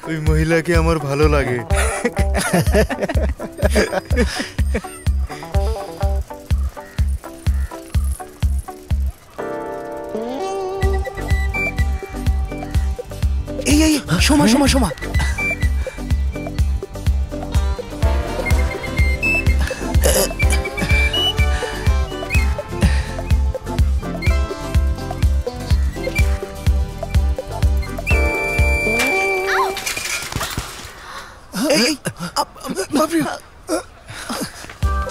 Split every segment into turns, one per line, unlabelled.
ওই মহিলাকে আমার ভালো লাগে।
এই এই সোমা সোমা সোমা,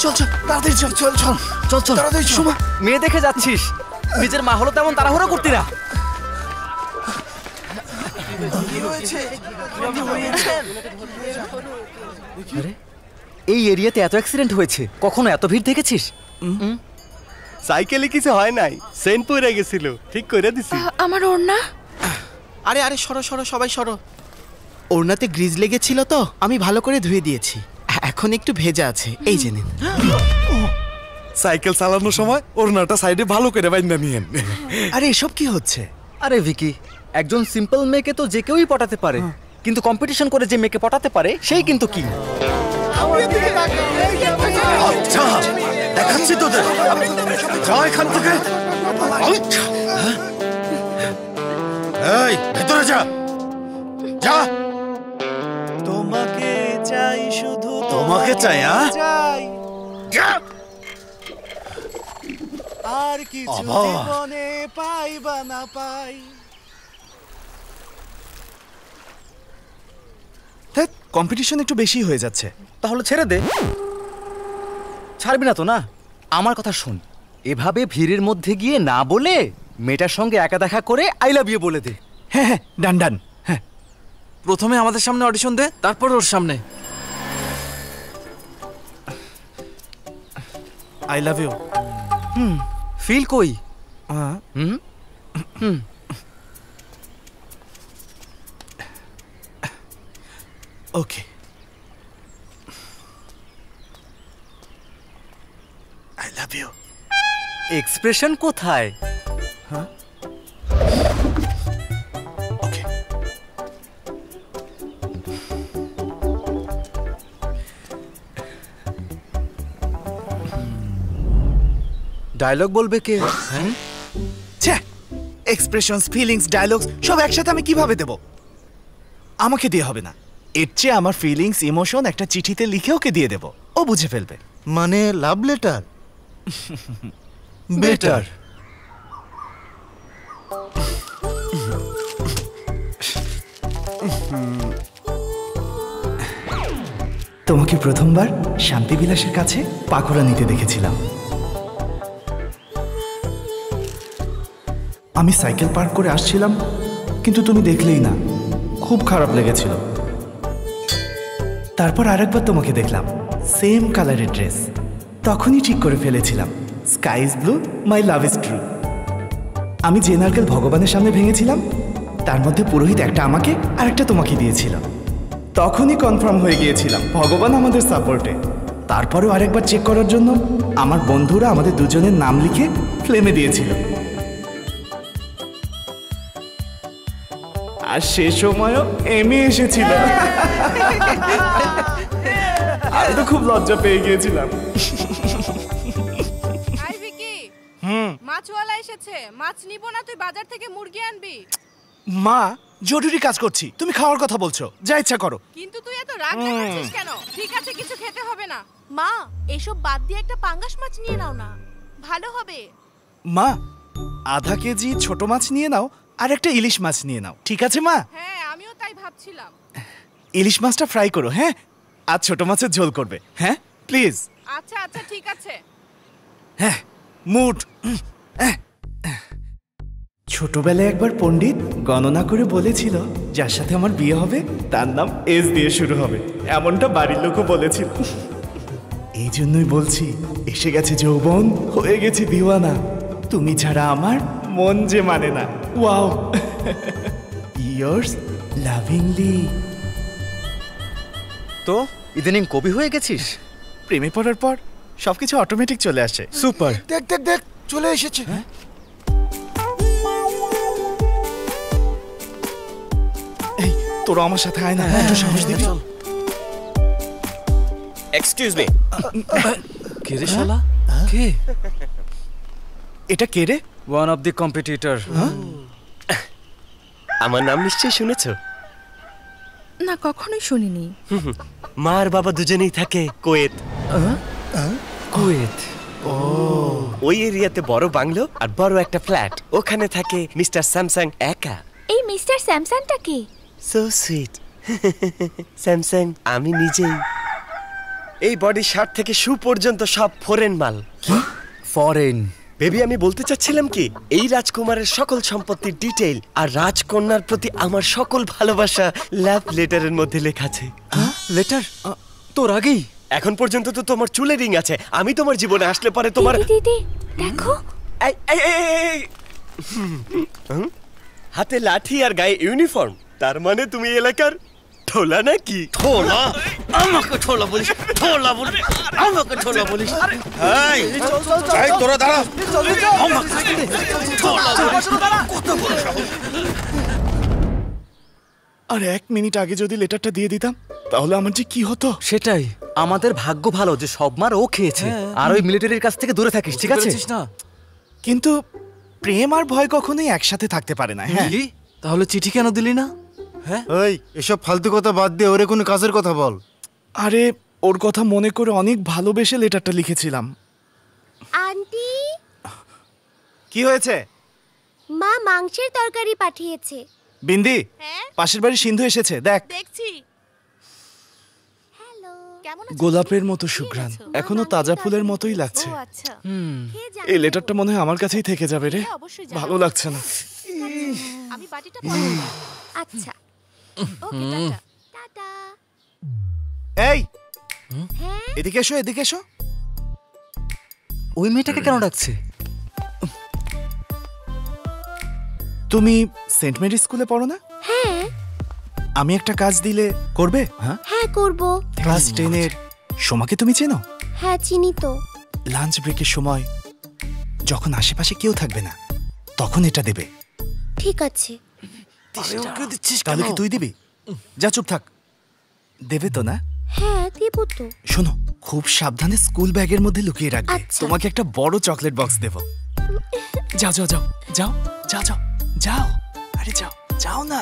চল চল তাড়াতাড়ি চল চল চল চল চল তাড়াতাড়ি সোমা।
মেয়ে দেখে যাচ্ছিস, নিজের মা হলো তেমন তাড়াহুড়ো করতি না। এই এরিয়াতে এত অ্যাক্সিডেন্ট হয়েছে, কখনো এত ভিড় দেখেছিস?
সাইকেলে কিছু হয় নাই, সেন্ট পড়ে গেছিল, ঠিক করে দিছি।
আমার ওড়না।
আরে আরে সরো সরো সবাই সরো। ওড়নাতে গ্রিজ লেগেছিল তো আমি ভালো করে ধুয়ে দিয়েছি, এখন একটু ভেজা আছে, এই যে নিন।
সাইকেল চালানোর সময় ওড়নাটা সাইডে ভালো করে বাইন্ধা নিয়েন।
আরে এসব কি হচ্ছে?
আরে ভিকি, একজন সিম্পল মেয়েকে তো যে কেউই পটাতে পারে, কিন্তু কম্পিটিশন করে যে মেয়েকে পটাতে পারে সেই কিন্তু কি।
দেখাচ্ছি তোদের, যা এখান থেকে। এই ভেতরে যা, যা।
তোমাকে চাই শুধু,
তোমাকে চাই, যা।
আর কিছু জীবনে পাই বা না পাই।
কম্পিটিশন একটু বেশি হয়ে যাচ্ছে।
তাহলে ছেড়ে দে। ছাড়বি না তো? না, আমার কথা শোন, এভাবে ভিড়ের মধ্যে গিয়ে না বলে মেয়েটার সঙ্গে একা দেখা করে আই লাভ ইউ বলে দে।
হ্যাঁ হ্যাঁ, ডান ডান। হ্যাঁ,
প্রথমে আমাদের সামনে অডিশন দে, তারপর ওর সামনে।
I love you.
ফিল কই?
Okay. I love you.
Expression কোথায়?
ওকে।
ডায়লগ বলবে কে?
এক্সপ্রেশনস, ফিলিংস, ডায়লগস সব একসাথে আমি কিভাবে দেব? আমাকে দিয়ে হবে না, এর চেয়ে আমার ফিলিংস, ইমোশন একটা চিঠিতে লিখে ওকে দিয়ে দেব, ও বুঝে ফেলবে।
মানে লাভ লেটার? বেটার।
তোমাকে প্রথমবার শান্তিবিলাসের কাছে পাকোড়া নিতে দেখেছিলাম। আমি সাইকেল পার্ক করে আসছিলাম, কিন্তু তুমি দেখলেই না, খুব খারাপ লেগেছিল। তারপর আরেকবার তোমাকে দেখলাম, সেম কালারের ড্রেস, তখনই ঠিক করে ফেলেছিলাম, sky is blue, my love is true. আমি যে নারকেল ভগবানের সামনে ভেঙেছিলাম, তার মধ্যে পুরোহিত একটা আমাকে আর একটা তোমাকে দিয়েছিল। তখনই কনফার্ম হয়ে গিয়েছিলাম ভগবান আমাদের সাপোর্টে। তারপরেও আরেকবার চেক করার জন্য আমার বন্ধুরা আমাদের দুজনের নাম লিখে ফ্লেমে দিয়েছিল। আর সে সময়ও এমে এসেছিল। আমি তো খুব লজ্জা পেয়ে গিয়েছিলাম।
আই ভিকি, মাছওয়ালা এসেছে, মাছ নিব না, তুই বাজার থেকে মুরগি আনবি।
মা, জরুরি কাজ করছি, তুমি খাওয়ার কথা বলছো, যা ইচ্ছা করো।
কিন্তু তুই এত রাগ দেখাচ্ছিস কেন? ঠিক আছে, কিছু খেতে হবে না। মা, এসব বাদ দিয়ে একটা পাঙ্গাস মাছ নিয়ে নাও না, ভালো হবে।
মা, আধা কেজি ছোট মাছ নিয়ে নাও, আর একটা ইলিশ মাছ নিয়ে নাও, ঠিক আছে মা?
হ্যাঁ, আমিও তাই ভাবছিলাম।
ইলিশ মাছটা ফ্রাই করো, হ্যাঁ, আর ছোট মাছের ঝোল করবে, হ্যাঁ প্লিজ।
আচ্ছা আচ্ছা, ঠিক আছে।
হ্যাঁ, মুড। ছোটবেলায় একবার পণ্ডিত গণনা করে বলেছিল, যার সাথে আমার বিয়ে হবে তার নাম এস দিয়ে শুরু হবে, এমনটা বাড়ির লোকও বলেছিল। এই জন্যই বলছি, এসে গেছে যৌবন, হয়ে গেছে দিওয়ানা, তুমি ছাড়া আমার মন যে মানে না। ওয়াও। ইয়ার্স লাভিংলি।
তো ইদানিং কবি হয়ে গেছিস?
প্রেমে পড়ার পর সবকিছু অটোমেটিক চলে আসে।
সুপার।
দেখ দেখ দেখ, চলে এসেছে।
এই তোরা আমার সাথে আয় না, একটু সাহস দিবি।
এক্সকিউজ মি,
কে রে শালা? কে?
এটা কে রে?
One of the competitor.
আমার নাম নিশ্চয়ই শুনেছো।
না, কখনোই শুনিনি।
মা আর বাবা দুজনেই থাকে কোয়েত।
কুয়েত।
ওই এরিয়াতে বড় বাংলো আর বড় একটা ফ্ল্যাট, ওখানে থাকে মিস্টার স্যামসাং একা।
এই মিস্টার স্যামসাংটা কে?
So sweet. স্যামসাং আমি নিজেই। এই বডি শার্ট থেকে শু পর্যন্ত সব ফরেন মাল।
ফরেন।
বেবি, আমি বলতে চাচ্ছিলাম কি, এই রাজকুমারের সকল সম্পত্তির ডিটেইল আর রাজকন্যার প্রতি আমার সকল ভালোবাসা লাভ লেটারের মধ্যে লেখা আছে।
লেটার? তোর আগেই?
এখন পর্যন্ত তো তোমার চুলে রিং আছে, আমি তোমার জীবনে আসলে পরে তোমার
দিদি দেখো।
এই, এই, এই, এই, এই। হাতে লাঠি আর গায়ে ইউনিফর্ম, তার মানে তুমি এলাকার ঠোলা নাকি?
ঠোলা? আমাকে ঠোলা বলিস? ঠোলা বলিস? আমাকে ঠোলা বলিস? এই, এই, তোরা দাঁড়া। আমাকে ঠোলা বলিস? কত বড় সাহস!
আর 1 মিনিট আগে যদি লেটারটা দিয়ে দিতাম তাহলে আমার যে কি হতো।
সেটাই। আমাদের ভাগ্য ভালো যে সব মার ও খেয়েছে। আর ওই মিলিটারির কাছ থেকে দূরে থাকিস, ঠিক আছে?
পেরেছিস না?
কিন্তু প্রেম আর ভয় কখনোই একসাথে থাকতে পারে না। হ্যাঁ,
কি? তাহলে চিঠি কেন দিলি না?
ওই এসব ফালতু কথা বাদ দিয়ে ওরে কোনো কাজের কথা বল।
আরে ওর কথা মনে করে অনেক ভালোবেসে লেটারটা লিখেছিলাম।
আন্টি,
কি হয়েছে?
মা মাংসের তরকারি পাঠিয়েছে।
বিন্দি,
হ্যাঁ,
পাশের বাড়ি সিন্ধু এসেছে, দেখ।
দেখছি।
হ্যালো।
কেমন আছো?
গোলাপের মতো সুঘ্রাণ, এখনো তাজা ফুলের মতোই লাগছে।
ও আচ্ছা। খেয়ে যাও।
এই লেটারটা মনে হয় আমার কাছেই থেকে যাবে রে।
হ্যাঁ, অবশ্যই যাও।
ভালো লাগছে না।
আমি বাটিটা পরে নেব।
আচ্ছা,
ওকে, টাটা।
টাটা।
এই,
হ্যাঁ,
এদিকে এসো, এদিকে এসো।
ওই মেয়েটাকে কেন ডাকছে?
তুমি সেন্ট মেরি স্কুলে পড়ো না?
হ্যাঁ,
আমি একটা কাজ দিলে করবে? হ্যাঁ,
হ্যাঁ করব।
ক্লাস 10-এর সোমাকে তুমি চেনো?
হ্যাঁ চিনি তো।
লাঞ্চ ব্রেকের সময় যখন আশেপাশে কেউ থাকবে না তখন এটা দেবে।
ঠিক আছে।
তাহলে কি তুই দিবি? যা, চুপ থাক। দেবে তো না?
হ্যাঁ দেব তো।
শোনো, খুব সাবধানে স্কুল ব্যাগের মধ্যে লুকিয়ে রাখবে।
আচ্ছা।
তোমাকে একটা বড় চকলেট বক্স দেব। যাও যাও যাও যাও যাও যাও যাও, আরে যাও যাও না।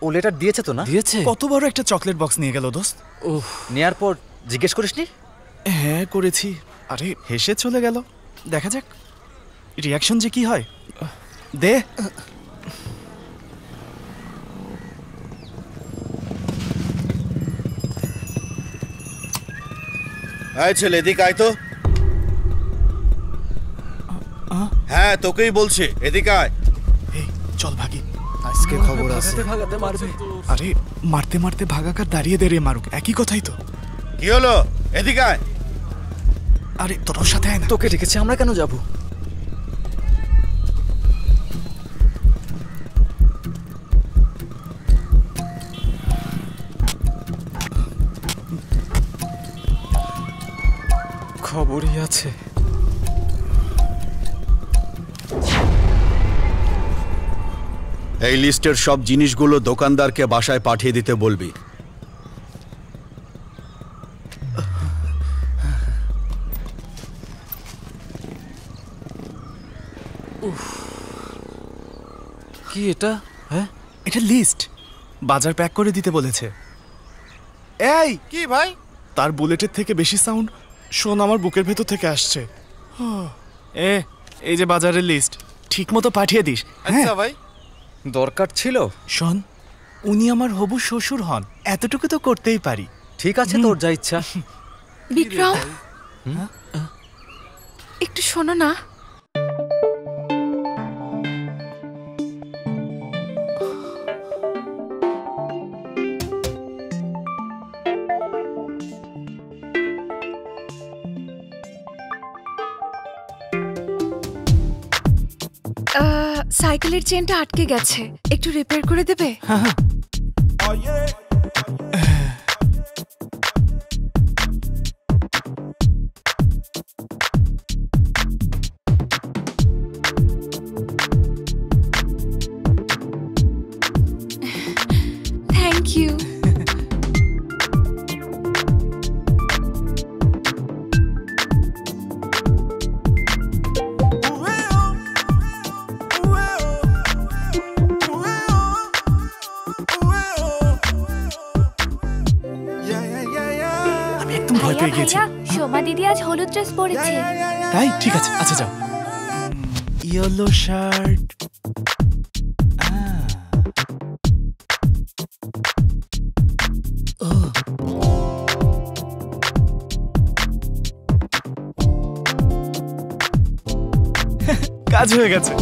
ও লেটার দিয়েছে তো না?
দিয়েছে?
কত বড় একটা চকলেট বক্স নিয়ে গেল দোস্ত।
ওহ,
নেয়ার পর জিজ্ঞেস করিসনি?
হ্যাঁ করেছি। আরে হেসে চলে গেল, দেখা যাক রিয়াকশন যে কি হয়। দে।
এই ছেলে, এদিকে আয় তো। হ্যাঁ, তোকেই বলছে, এদিকে আয়।
এই চল ভাগি।
আজকে খবর আছে।
ভাগাতে মারবে।
আরে মারতে মারতে ভাগাকার দাঁড়িয়ে দাঁড়িয়ে মারুক, একই কথাই তো।
কি হলো? এদিকে আয়।
আরে তোর সাথে আয় না।
তোকে ডেকেছে, আমরা কেন যাব?
খবরই আছে।
এই লিস্টের সব জিনিসগুলো দোকানদারকে বাসায় পাঠিয়ে দিতে বলবি।
কি এটা? হ্যাঁ,
এটা লিস্ট, বাজার প্যাক করে দিতে বলেছে। এই
কি ভাই?
তার বুলেটের থেকে বেশি সাউন্ড শোন আমার বুকের ভেতর থেকে আসছে। এই যে বাজারের লিস্ট, ঠিক মতো পাঠিয়ে দিস।
আচ্ছা ভাই।
দরকার ছিল।
শোন, উনি আমার হবু শ্বশুর হন, এতটুকু তো করতেই পারি।
ঠিক আছে, তোর যা ইচ্ছা।
বিক্রম, একটু শোনো না। সাইকেলের চেনটা আটকে গেছে, একটু রিপেয়ার করে দেবে?
সোমা দিদি আজ হলুদ ড্রেস পরেছে।
তাই ঠিক আছে, আচ্ছা যাও। ইয়েলো শার্ট, কাজ হয়ে গেছে।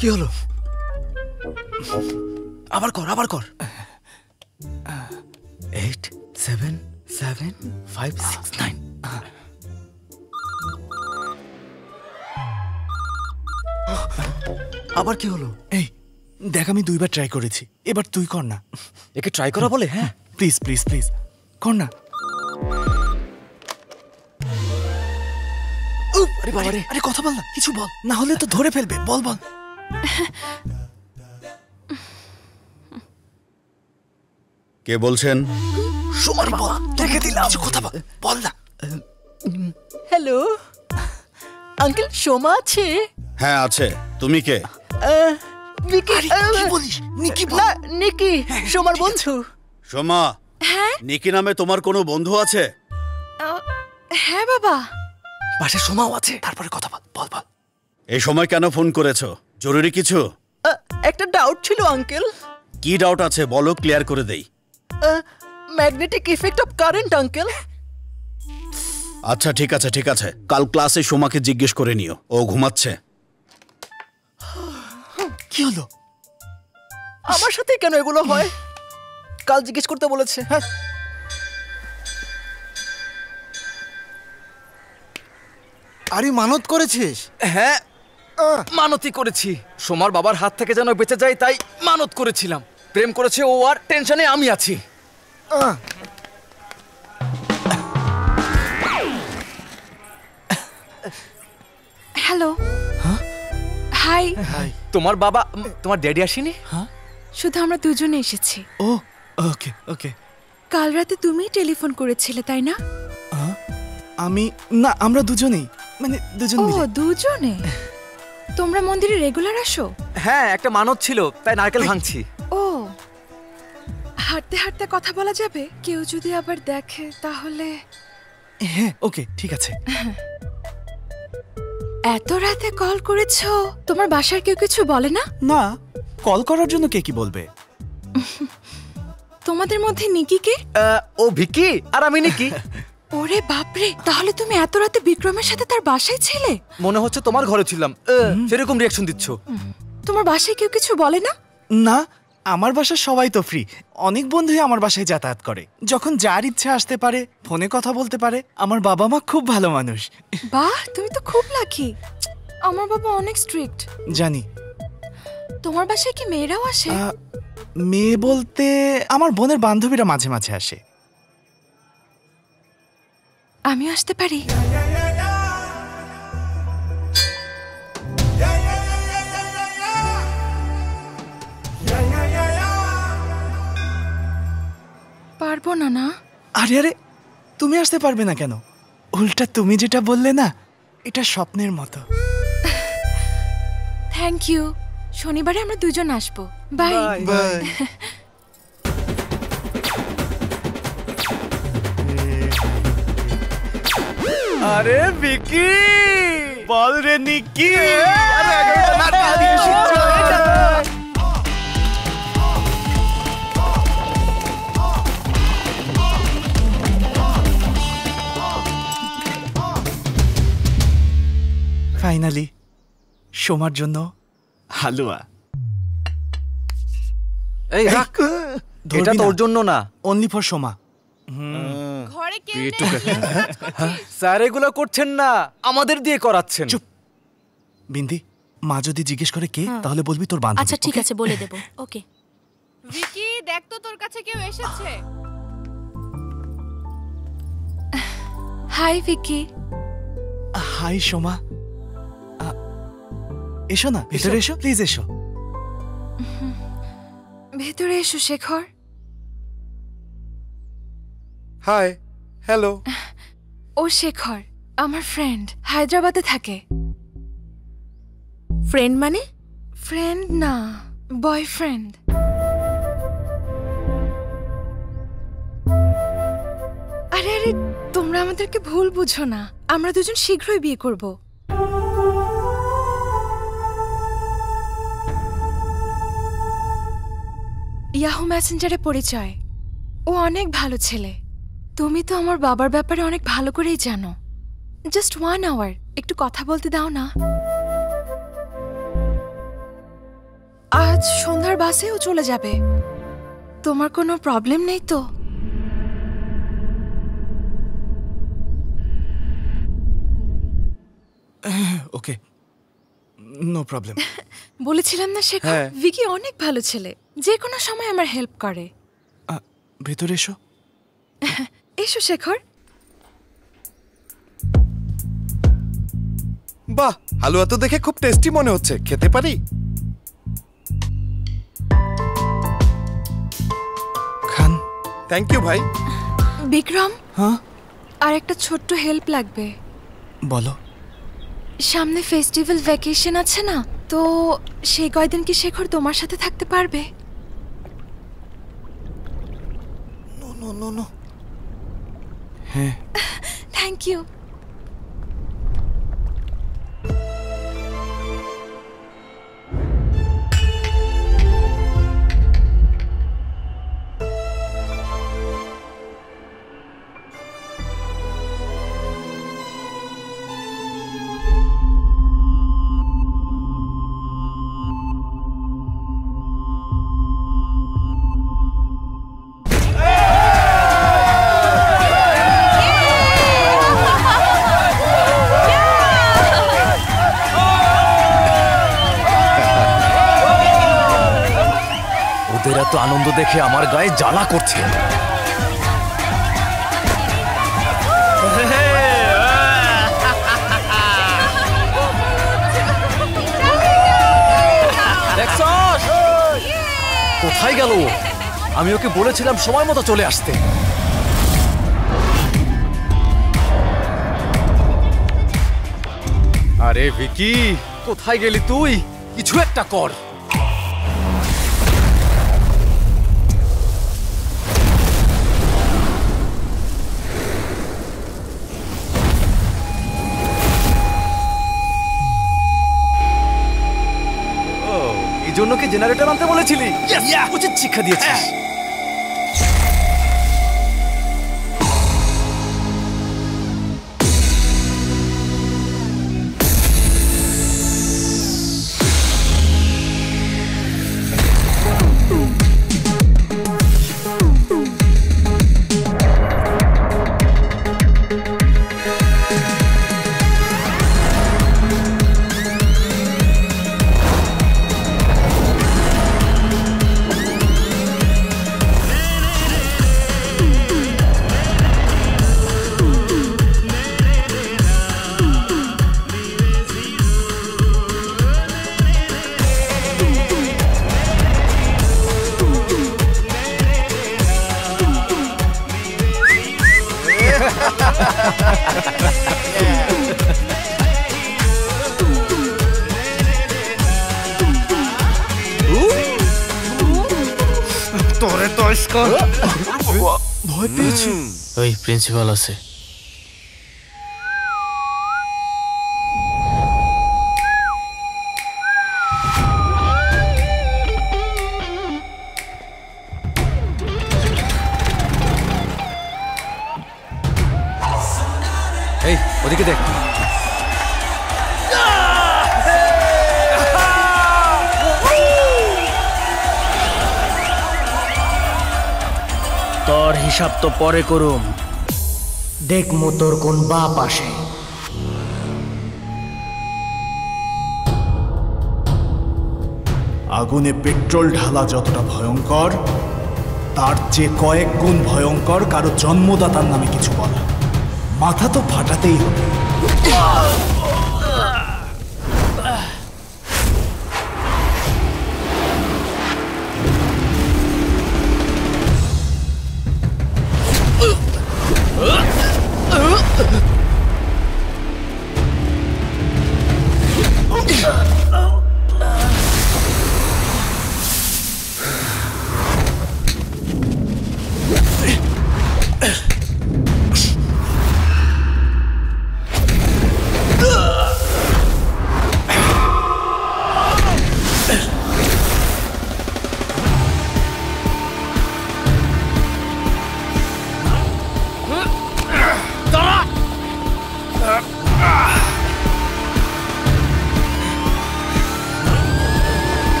কি হলো? আবার কর, আবার কর। 8 7 7 5 6 9। আবার কি হলো?
এই দেখ, আমি 2বার ট্রাই করেছি, এবার তুই কর না।
একে ট্রাই করা বলে? হ্যাঁ
প্লিজ প্লিজ প্লিজ কর না।
আরে বাবা রে,
আরে কথা বল না, কিছু বল, না হলে তো ধরে ফেলবে। বল বল।
কে বলছেন?
সোমার বাবা, দেখে দিলাম, কিছু কথা বল, বল না।
হ্যালো আঙ্কেল, সোমা আছে?
হ্যাঁ আছে। তুমি কে?
নিকি।
কি বলিস? নিকি বল।
না, নিকি সোমার বন্ধু।
সোমা, নিকি নামে তোমার কোনো বন্ধু আছে?
হ্যাঁ বাবা।
পাশে সোমাও আছে।
তারপরে কথা বল, বল বল।
এই সময় কেন ফোন করেছো? জরুরি কিছু?
একটা ডাউট ছিল আঙ্কেল।
কি ডাউট আছে বলো, ক্লিয়ার করে দেই।
Magnetic effect of current uncle.
আচ্ছা ঠিক আছে ঠিক আছে, কাল ক্লাসে সোমাকে জিজ্ঞেস করে নিও, ও ঘুমাচ্ছে।
কি হলো?
আমার সাথে কেন এগুলো হয়? কাল জিজ্ঞেস করতে বলেছে। হ্যাঁ
আরে মানত করেছিস?
হ্যাঁ মানতই করেছি। সোমার বাবার হাত থেকে যেন বেঁচে যায়, তাই মানত করেছিলাম। প্রেম করেছে ও, আর টেনশনে আমি আছি।
হ্যালো। হাই।
তোমার বাবা, তোমার ড্যাডি আসেনি?
শুধু আমরা দুজনে এসেছি।
ও ওকে ওকে।
কাল রাতে তুমিই টেলিফোন করেছিলে তাই না?
আমি না, আমরা দুজনেই, মানে দুজন
ও
মিলে।
দুজনে? তোমরা মন্দিরে রেগুলার আসো?
হ্যাঁ একটা মানত ছিল, তাই নারকেল ভাঙছি।
ও, হাঁটতে হাঁটতে কথা বলা যাবে? কেউ যদি আবার দেখে তাহলে?
হ্যাঁ ওকে ঠিক আছে।
এত রাতে কল করেছো, তোমার বাসার কেউ কিছু বলে না?
না, কল করার জন্য কে কি বলবে?
তোমাদের মধ্যে নিকি কে?
ও ভিকি, আর আমি নিকি।
ওরে বাপরে, তাহলে তুমি এত রাতে বিক্রমের সাথে তার বাসায় ছিলে?
মনে হচ্ছে তোমার ঘরে ছিলাম, সেরকম রিয়াকশন দিচ্ছ।
তোমার বাসায় কেউ কিছু বলে না?
না, আমার বাসার সবাই তো ফ্রি। অনেক বন্ধুই আমার বাসায় যাতায়াত করে, যখন যার ইচ্ছা আসতে পারে, ফোনে কথা বলতে পারে। আমার বাবা মা খুব ভালো মানুষ।
বাহ, তুমি তো খুব লাকি। আমার বাবা অনেক স্ট্রিক্ট।
জানি।
তোমার বাসায় কি মেয়েরাও আসে?
মেয়ে বলতে আমার বোনের বান্ধবীরা মাঝে মাঝে আসে।
আমিও আসতে পারি? পারবো না। না
আরে আরে, তুমি আসতে পারবে না কেন? উল্টা তুমি যেটা বললে না, এটা স্বপ্নের মতো।
Thank you. শনিবারে আমরা দুজন আসবো। Bye
bye.
আরে ভিকি, বল রে নিকি। ফাইনালি সোমার জন্য হালুয়া।
এই রাখ, এটা তোর জন্য না,
অনলি ফর সোমা।
ঘরে কেউ
পেটু
নেই,
কাকে?
কাজ করছিস?
স্যার এগুলো করছেন না, আমাদের দিয়ে করাচ্ছেন।
চুপ। বিন্দি, মা যদি জিজ্ঞেস করে কে, তাহলে বলবি তোর বান্ধবী।
আচ্ছা ঠিক আছে, বলে দেব। ওকে।
ভিকি দেখ তো তোর কাছে কেউ এসেছে।
হাই ভিকি।
হাই সোমা। এসো না, ভেতরে এসো, প্লিজ এসো।
ভেতরে এসো শেখর।
Hi, hello.
ও শেখর আমার ফ্রেন্ড, হায়দ্রাবাদে থাকে।
ফ্রেন্ড মানে?
ফ্রেন্ড না, বয়ফ্রেন্ড। আরে আরে, তোমরা আমাদেরকে ভুল বুঝো না, আমরা দুজন শীঘ্রই বিয়ে করব। ইয়াহু মেসেঞ্জারে পরিচয়। ও অনেক ভালো ছেলে। তুমি তো আমার বাবার ব্যাপারে অনেক ভালো করেই জানো। জাস্ট 1 আওয়ার একটু কথা বলতে দাও না। আজ সন্ধ্যার বাসেও চলে যাবে। তোমার কোনো প্রবলেম নেই তো?
ওকে, নো প্রবলেম।
বলেছিলাম না শেখর,
হ্যাঁ।
ভিকি অনেক ভালো ছেলে, যে কোনো সময় আমার হেল্প করে।
ভেতরে এসো।
এসো শেখর।
বাহ, হালুয়া তো দেখে খুব টেস্টি মনে হচ্ছে, খেতে পারি?
খান।
থ্যাংক ইউ ভাই।
বিক্রম,
হ্যাঁ
আর একটা ছোট্ট হেল্প লাগবে।
বলো।
সামনে ফেস্টিভ্যাল ভ্যাকেশন আছে না, তো সেই কয়দিন কি শেখর তোমার সাথে থাকতে পারবে?
No no no no. হ্যাঁ।
Thank you.
ওদের এত আনন্দ দেখে আমার গায়ে জ্বালা করছে। দেখছস? কোথায় গেল? আমি ওকে বলেছিলাম সময় মতো চলে আসতে। আরে ভিকি, কোথায় গেলি তুই? কিছু একটা কর। এই জন্য কি জেনারেটর আনতে বলেছিলি? উচিত শিক্ষা দিয়েছিস।
তোরে তো
ভয় পেয়েছি।
ওই প্রিন্সিপাল আছে।
এই ওদিকে দেখ।
হিসাব তো পরে করুম, দেখমু তোর কোন বাপ আসে।
আগুনে পেট্রোল ঢালা যতটা ভয়ঙ্কর, তার চেয়ে কয়েক গুণ ভয়ঙ্কর কারো জন্মদাতার নামে কিছু বলা। মাথা তো ফাটাতেই হবে।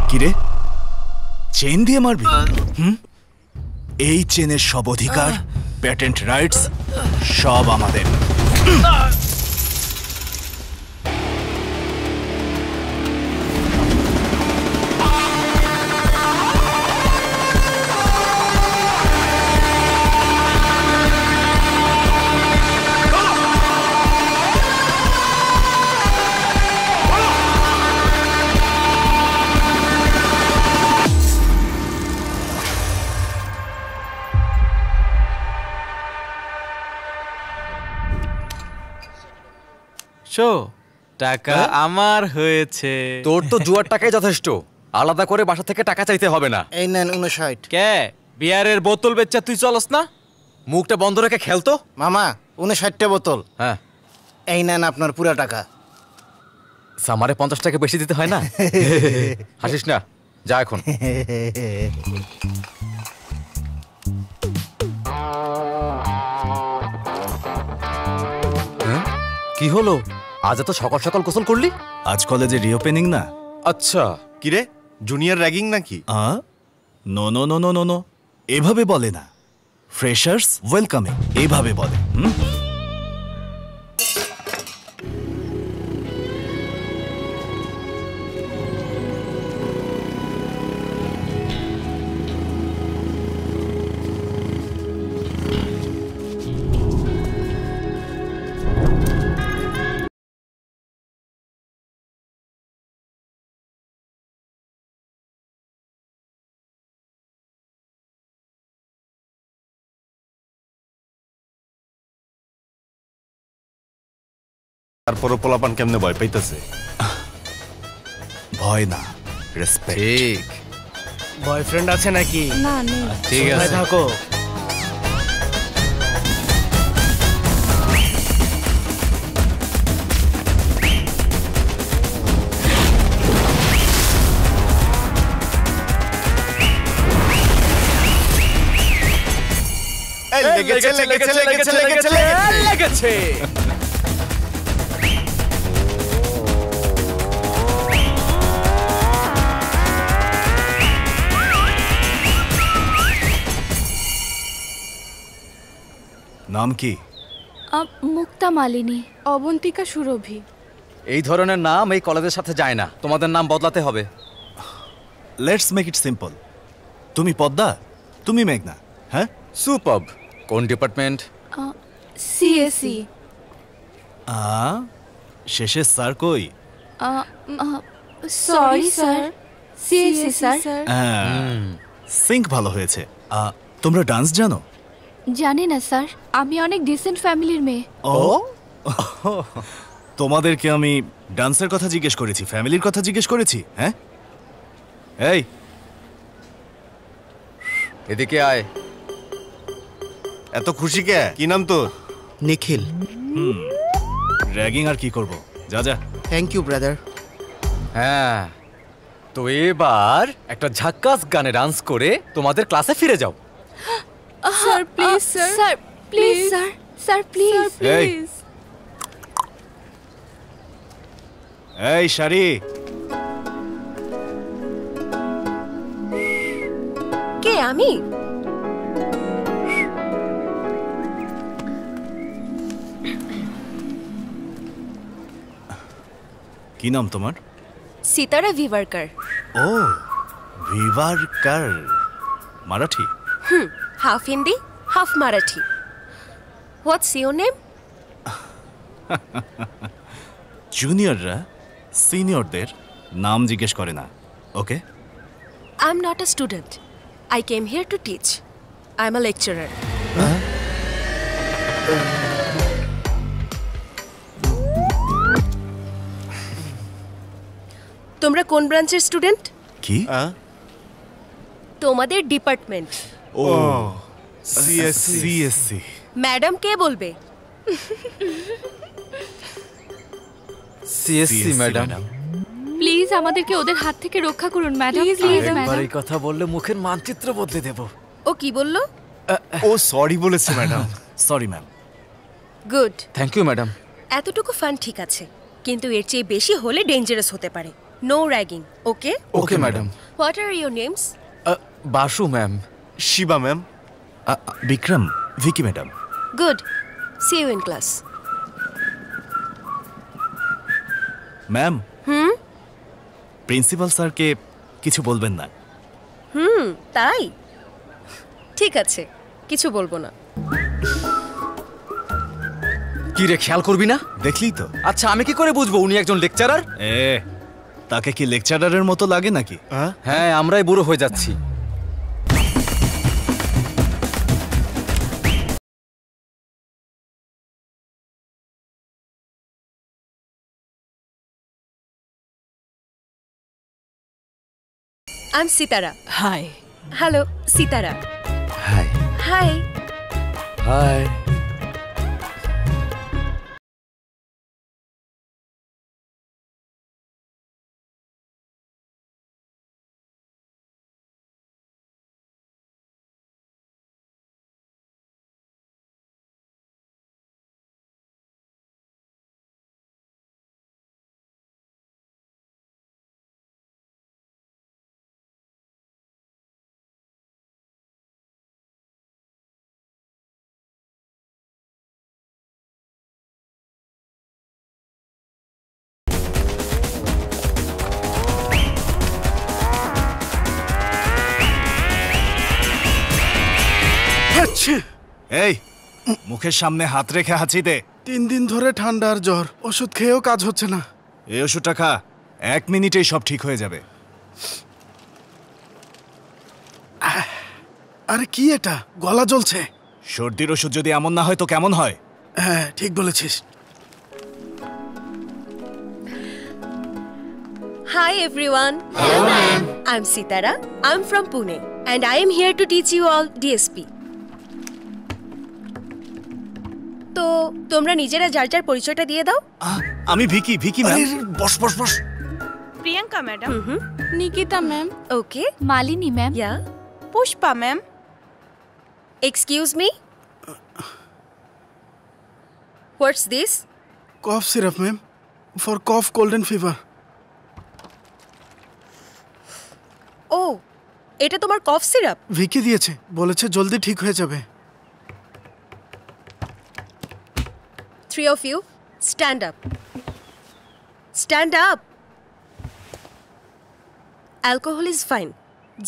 কিরে, চেন দিয়ে মারবি? এই চেনের সব অধিকার, প্যাটেন্ট রাইটস সব আমাদের।
টাকা আমার হয়েছে।
তোর তো জুয়ার টাকাই যথেষ্ট, আলাদা করে বাসা থেকে টাকা চাইতে হবে না।
এই নেন 59।
কে বিয়ারের বোতল বেচা তুই চলস না?
মুখটা বন্ধ রেখে খেলতো।
মামা 59টা বোতল।
হ্যাঁ,
এই নেন আপনার পুরা টাকা।
সামারে 50 টাকা বেশি দিতে হয় না। হাসিস না, যা এখন। কি হলো, আজ এত সকাল সকাল গোসল করলি?
আজ কলেজে রিওপেনিং না।
আচ্ছা,
কিরে, জুনিয়র র্যাগিং নাকি?
No no no no no no, এভাবে বলে না। ফ্রেশার্স ওয়েলকামে এইভাবে বলে।
তারপরও পোলাপান কেমনে ভয় পাইতেছে?
ভয় না, রেসপেক্ট।
ঠিক।
বয়ফ্রেন্ড আছে নাকি?
না নেই।
ঠিক আছে,
থাকো।
লেগেছে লেগেছে লেগেছে লেগেছে
লেগেছে।
নাম কি?
মুক্তা মালিনী।
অবন্তিকা সুরভি।
এই ধরনের নাম এই কলেজের সাথে যায় না, তোমাদের নাম বদলাতে হবে।
Let's make it simple. তুমি পদ্মা, তুমি মেঘনা। হ্যাঁ,
সুপারব। কোন ডিপার্টমেন্ট?
সিএসি।
শেষে স্যার কই?
Sorry sir, CAC sir.
Sync ভালো হয়েছে। তোমরা ডান্স জানো?
জানি না স্যার, আমি অনেক ডিসেন্ট ফ্যামিলির মেয়ে।
ও তোমাদেরকে আমি ডান্সের কথা জিজ্ঞেস করেছি, ফ্যামিলির কথা জিজ্ঞেস করেছি? হ্যাঁ, এই
এদিকে আয়।
এত খুশি কে? কি নাম তোর?
নিখিল।
র্যাগিং আর কি করব, যা যা।
Thank you brother.
হ্যাঁ, তো এবার একটা ঝাক্কাস গানে ডান্স করে তোমাদের ক্লাসে ফিরে যাও।
Sir please sir, sir please sir, sir please
এই এই শাড়ি,
কে আমি?
কি নাম তোমার?
সিতারা ভিভারকার।
ও, Vivarkar, Marathi?
Half Hindi half Marathi. What's your name?
জুনিয়ররা সিনিয়রদের নাম জিজ্ঞেস করে না, okay?
I am not a student, I came here to teach, I am a lecturer. তোমরা কোন ব্রাঞ্চের স্টুডেন্ট?
কি?
তোমাদের ডিপার্টমেন্ট।
ও, সিএসসি।
ম্যাডাম কে বলবে?
CSC madam.
প্লিজ আমাদেরকে ওদের হাত থেকে রক্ষা করুন ম্যাডাম, প্লিজ
একবার
ম্যাডাম।
এই কথা বললে মুখের মানচিত্র বদলে দেব।
ও কি বললো?
ও সরি বলেছে madam.
Sorry ma'am.
Good.
Thank you madam.
এতটুকু ফান ঠিক আছে, কিন্তু এর চেয়ে বেশি হলে ডেঞ্জারাস হতে পারে। No ragging, okay?
Okay madam.
What are your names?
Basu ma'am.
Shiva ma'am.
Vikram, Vicky madam.
Good, see you in class.
Ma'am, principal স্যারকে কিছু বলবেন না?
তাই ঠিক আছে, কিছু বলবো না।
কি রে, খেয়াল করবি না?
দেখলি তো।
আচ্ছা, আমি কি করে বুঝবো উনি একজন লেকচারার?
তাকে কি লেকচারারের মতো লাগে নাকি?
হ্যাঁ, আমরাই বুড়ো হয়ে যাচ্ছি।
I am Sitara.
Hi.
Hello Sitara.
Hi.
Hi.
Hi.
এই, মুখের সামনে হাত রেখে হাঁচি দে।
3 দিন ধরে ঠান্ডা আর জ্বর, ওষুধ খেয়েও কাজ হচ্ছে না।
এই ওষুধটা খা, 1 মিনিটেই সব ঠিক হয়ে যাবে।
আরে কি এটা, গলা জ্বলছে।
সর্দির ওষুধ যদি এমন না হয় তো কেমন হয়?
হ্যাঁ ঠিক বলেছিস।
Hi everyone. Hello ma'am. I'm Sitara. I'm from Pune and I am here to teach you all DSP. তো তোমরা নিজেরা যার যার পরিচয়টা দিয়ে দাও।
আমি Vicky. Vicky ma'am.
Boss boss boss.
Priyanka madam.
Nikita ma'am.
Okay.
Malini ma'am.
Yeah. Pushpa ma'am. Excuse me. What's this?
Cough syrup ma'am, for cough, cold and fever.
ও, এটা তোমার কফ সিরাপ?
ভিকি দিয়েছে, বলেছে জলদি ঠিক হয়ে যাবে।
3 of you, stand up. Stand up. Alcohol is fine.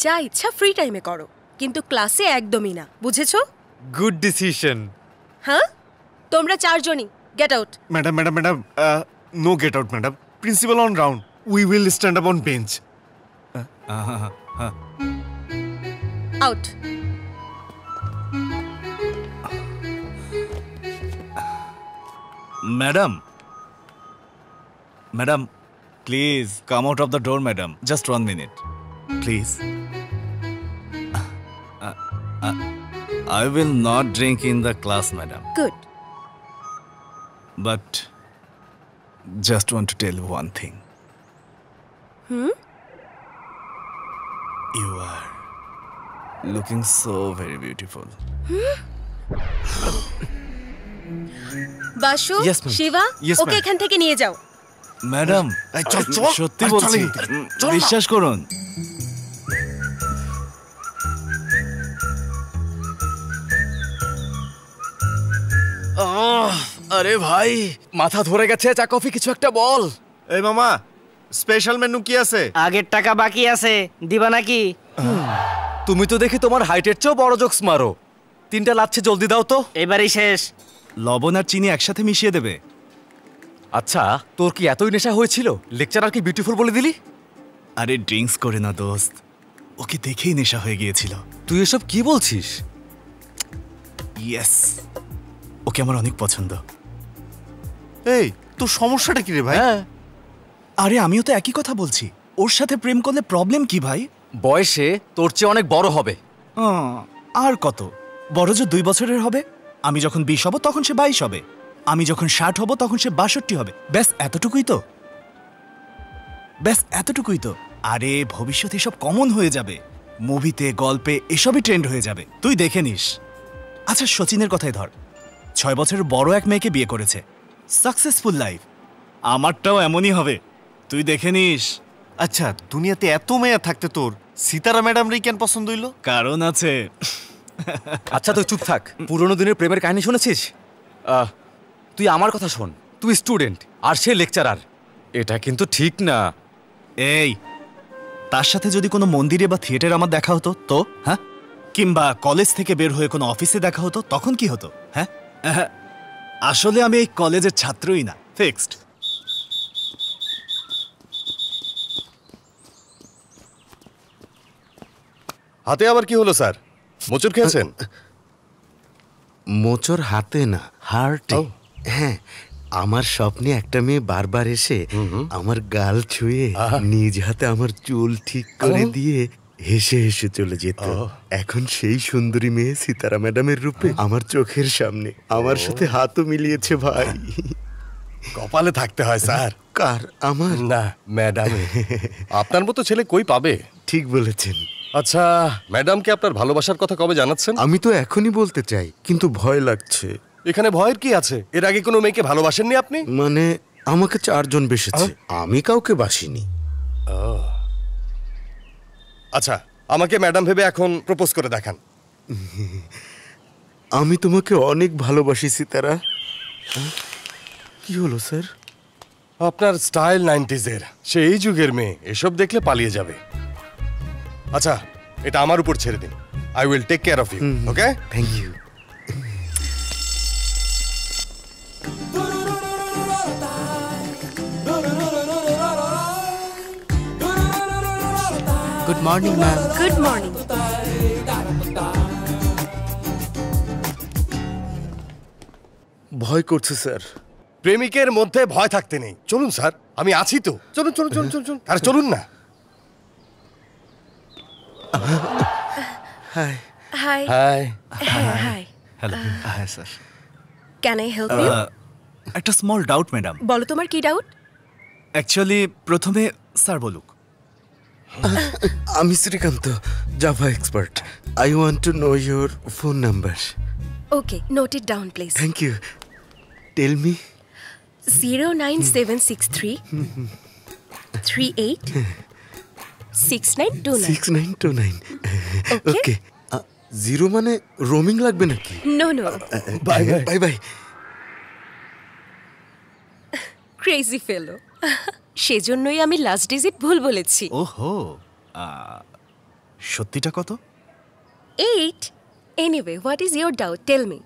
যা ইচ্ছা ফ্রি টাইমে করো, কিন্তু ক্লাসে একদমই না, বুঝেছো?
Good decision.
হ্যাঁ, তোমরা 4 জনই get out.
Madam madam madam, no get out madam. Principal on round, we will stand up on bench.
Out.
Madam,
madam please come out of the door madam, just 1 minute please. I will not drink in the class, madam.
Good.
But just want to tell you one thing. You are looking so very beautiful.
Basu,
Yes, ma'am.
Shiba,
Yes,
okay
ma'am.
এখান থেকে নিয়ে যাও।
Madam সত্যি বলছি, বিশ্বাস করুন।
আরে ভাই, মাথা ধরে গেছে, চা কফি কিছু একটা বল।
এই মামা, স্পেশাল মেনু কি আছে?
আগের টাকা বাকি আছে, দিবা নাকি?
তুমি তো দেখি তোমার হাইটের চেয়েও বড় জোকস মারো। 3টা লাচ্ছে জলদি দাও তো।
এবারই শেষ।
লবণ আর চিনি একসাথে মিশিয়ে দেবে।
আচ্ছা, তোর কি এতই নেশা হয়েছিল লেকচারার কি বিউটিফুল বলে দিলি?
আরে ড্রিঙ্কস করে না দোস্ত, ওকে দেখেই নেশা হয়ে গিয়েছিল।
তুই এসব কি বলছিস?
ইয়েস, ওকে আমার অনেক পছন্দ।
এই তোর সমস্যাটা কি রে ভাই?
আরে আমিও তো একই কথা বলছি, ওর সাথে প্রেম করলে প্রবলেম কি ভাই?
বয়সে তোর চেয়ে অনেক বড় হবে।
আর কত বড়? যে 2 বছরের হবে। আমি যখন 20 হব তখন সে 22 হবে। আমি যখন 60 হব তখন সে 62 হবে। ব্যাস এতটুকুই তো, ব্যাস এতটুকুই তো। আরে ভবিষ্যতে এসব কমন হয়ে যাবে, মুভিতে গল্পে এসবই ট্রেন্ড হয়ে যাবে, তুই দেখে নিস। আচ্ছা সচিনের কথাই ধর, 6 বছরের বড় এক মেয়েকে বিয়ে করেছে, সাকসেসফুল লাইফ। আমারটাও এমনই হবে, তুই দেখে নিস।
আচ্ছা দুনিয়াতে এত মেয়ে থাকতে তোর সীতারা ম্যাডাম রে কেন পছন্দ হইলো?
কারণ আছে।
আচ্ছা তুই চুপ থাক। পুরোনো দিনের প্রেমের কাহিনী শুনেছিস? তুই আমার কথা শোন, তুই স্টুডেন্ট আর সে লেকচারার, এটা কিন্তু ঠিক না।
এই, তার সাথে যদি কোনো মন্দিরে বা থিয়েটারে আমার দেখা হতো তো, হ্যাঁ, কিংবা কলেজ থেকে বের হয়ে কোনো অফিসে দেখা হতো, তখন কি হতো? হ্যাঁ, আসলে আমি এই কলেজের ছাত্রই না, ফিক্সড।
হাতে আবার কি হলো স্যার? মোচড় খেয়েছেন?
মোচড় হাতে না, হার্টে। হ্যাঁ, আমার স্বপ্নে একটা মেয়ে বারবার এসে আমার গাল ছুঁয়ে নিজ হাতে আমার চুল ঠিক করে দিয়ে হেসে হেসে চলে যেত। এখন সেই সুন্দরী মেয়ে সীতারা ম্যাডামের রূপে আমার চোখের সামনে আমার সাথে হাতও মিলিয়েছে ভাই।
কপালে থাকতে হয় স্যার।
কার? আমার
না, ম্যাডাম। আপনার মতো ছেলে কই পাবে?
ঠিক বলেছেন।
আচ্ছা, ম্যাডামকে আপনার ভালোবাসার কথা কবে জানাচ্ছেন?
আমি তো এখনই বলতে চাই, কিন্তু ভয় লাগছে।
এখানে ভয়ের কি আছে? এর আগে কোনো মেয়েকে ভালোবাসেননি আপনি?
মানে আমাকে 4 জন বেসেছে, আমি কাউকে বাসিনি।
আচ্ছা, আমাকে ম্যাডাম ভেবে এখন প্রপোজ করে দেখান।
আমি তোমাকে অনেক ভালোবাসি সীতারা। কি হলো স্যার?
আপনার স্টাইল 90s এর, সেই যুগের মেয়ে, এসব দেখলে পালিয়ে যাবে। আচ্ছা, এটা আমার উপর ছেড়ে দিন। I will take care of you. Okay,
thank you.
Good morning ma'am.
Good morning.
ভয় করছে স্যার।
প্রেমিকের মধ্যে ভয় থাকতে নেই। চলুন স্যার, আমি আছি তো। চলুন চলুন চলুন চলুন চলুন। আরে চলুন না।
Hi
hi.
Hi.
Hi.
Hello. হ্যাঁ sir.
Can I help you?
একটা স্মল ডাউট ম্যাডাম।
বলো তোমার কি ডাউট?
অ্যাকচুয়ালি প্রথমে স্যার বলুক।
আমি Srikanth, Java expert. I want to know your phone number.
Okay, note it down please.
Thank you. Tell me.
09763 38 6929।
6929। Okay. 0 মানে roaming লাগবে নাকি?
No no.
Bye bye bye bye.
Crazy fellow. সেজন্যই আমি last digit ভুল বলেছি।
ওহো, সত্যিটা কত?
8। Anyway, what is your doubt? Tell me.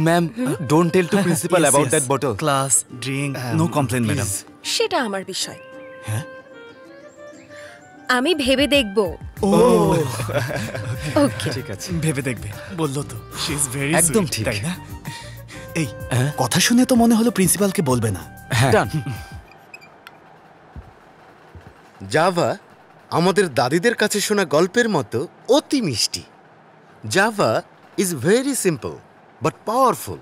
Ma'am, don't tell to principal
Yes,
about
yes.
That bottle.
Class, drink, no complain madam.
সেটা আমার বিষয়।
হ্যাঁ,
আমি ভেবে দেখব।
ওকে, ঠিক আছে, ভেবে দেখবে বললো তো। শি ইজ ভেরি
একদম ঠিক,
তাই না? এই কথা শুনে তো মনে হলো প্রিন্সিপালকে বলবে না।
হ্যাঁ।
জাভা আমাদের দাদিদের কাছে শোনা গল্পের মতো অতি মিষ্টি। Java is very simple but powerful.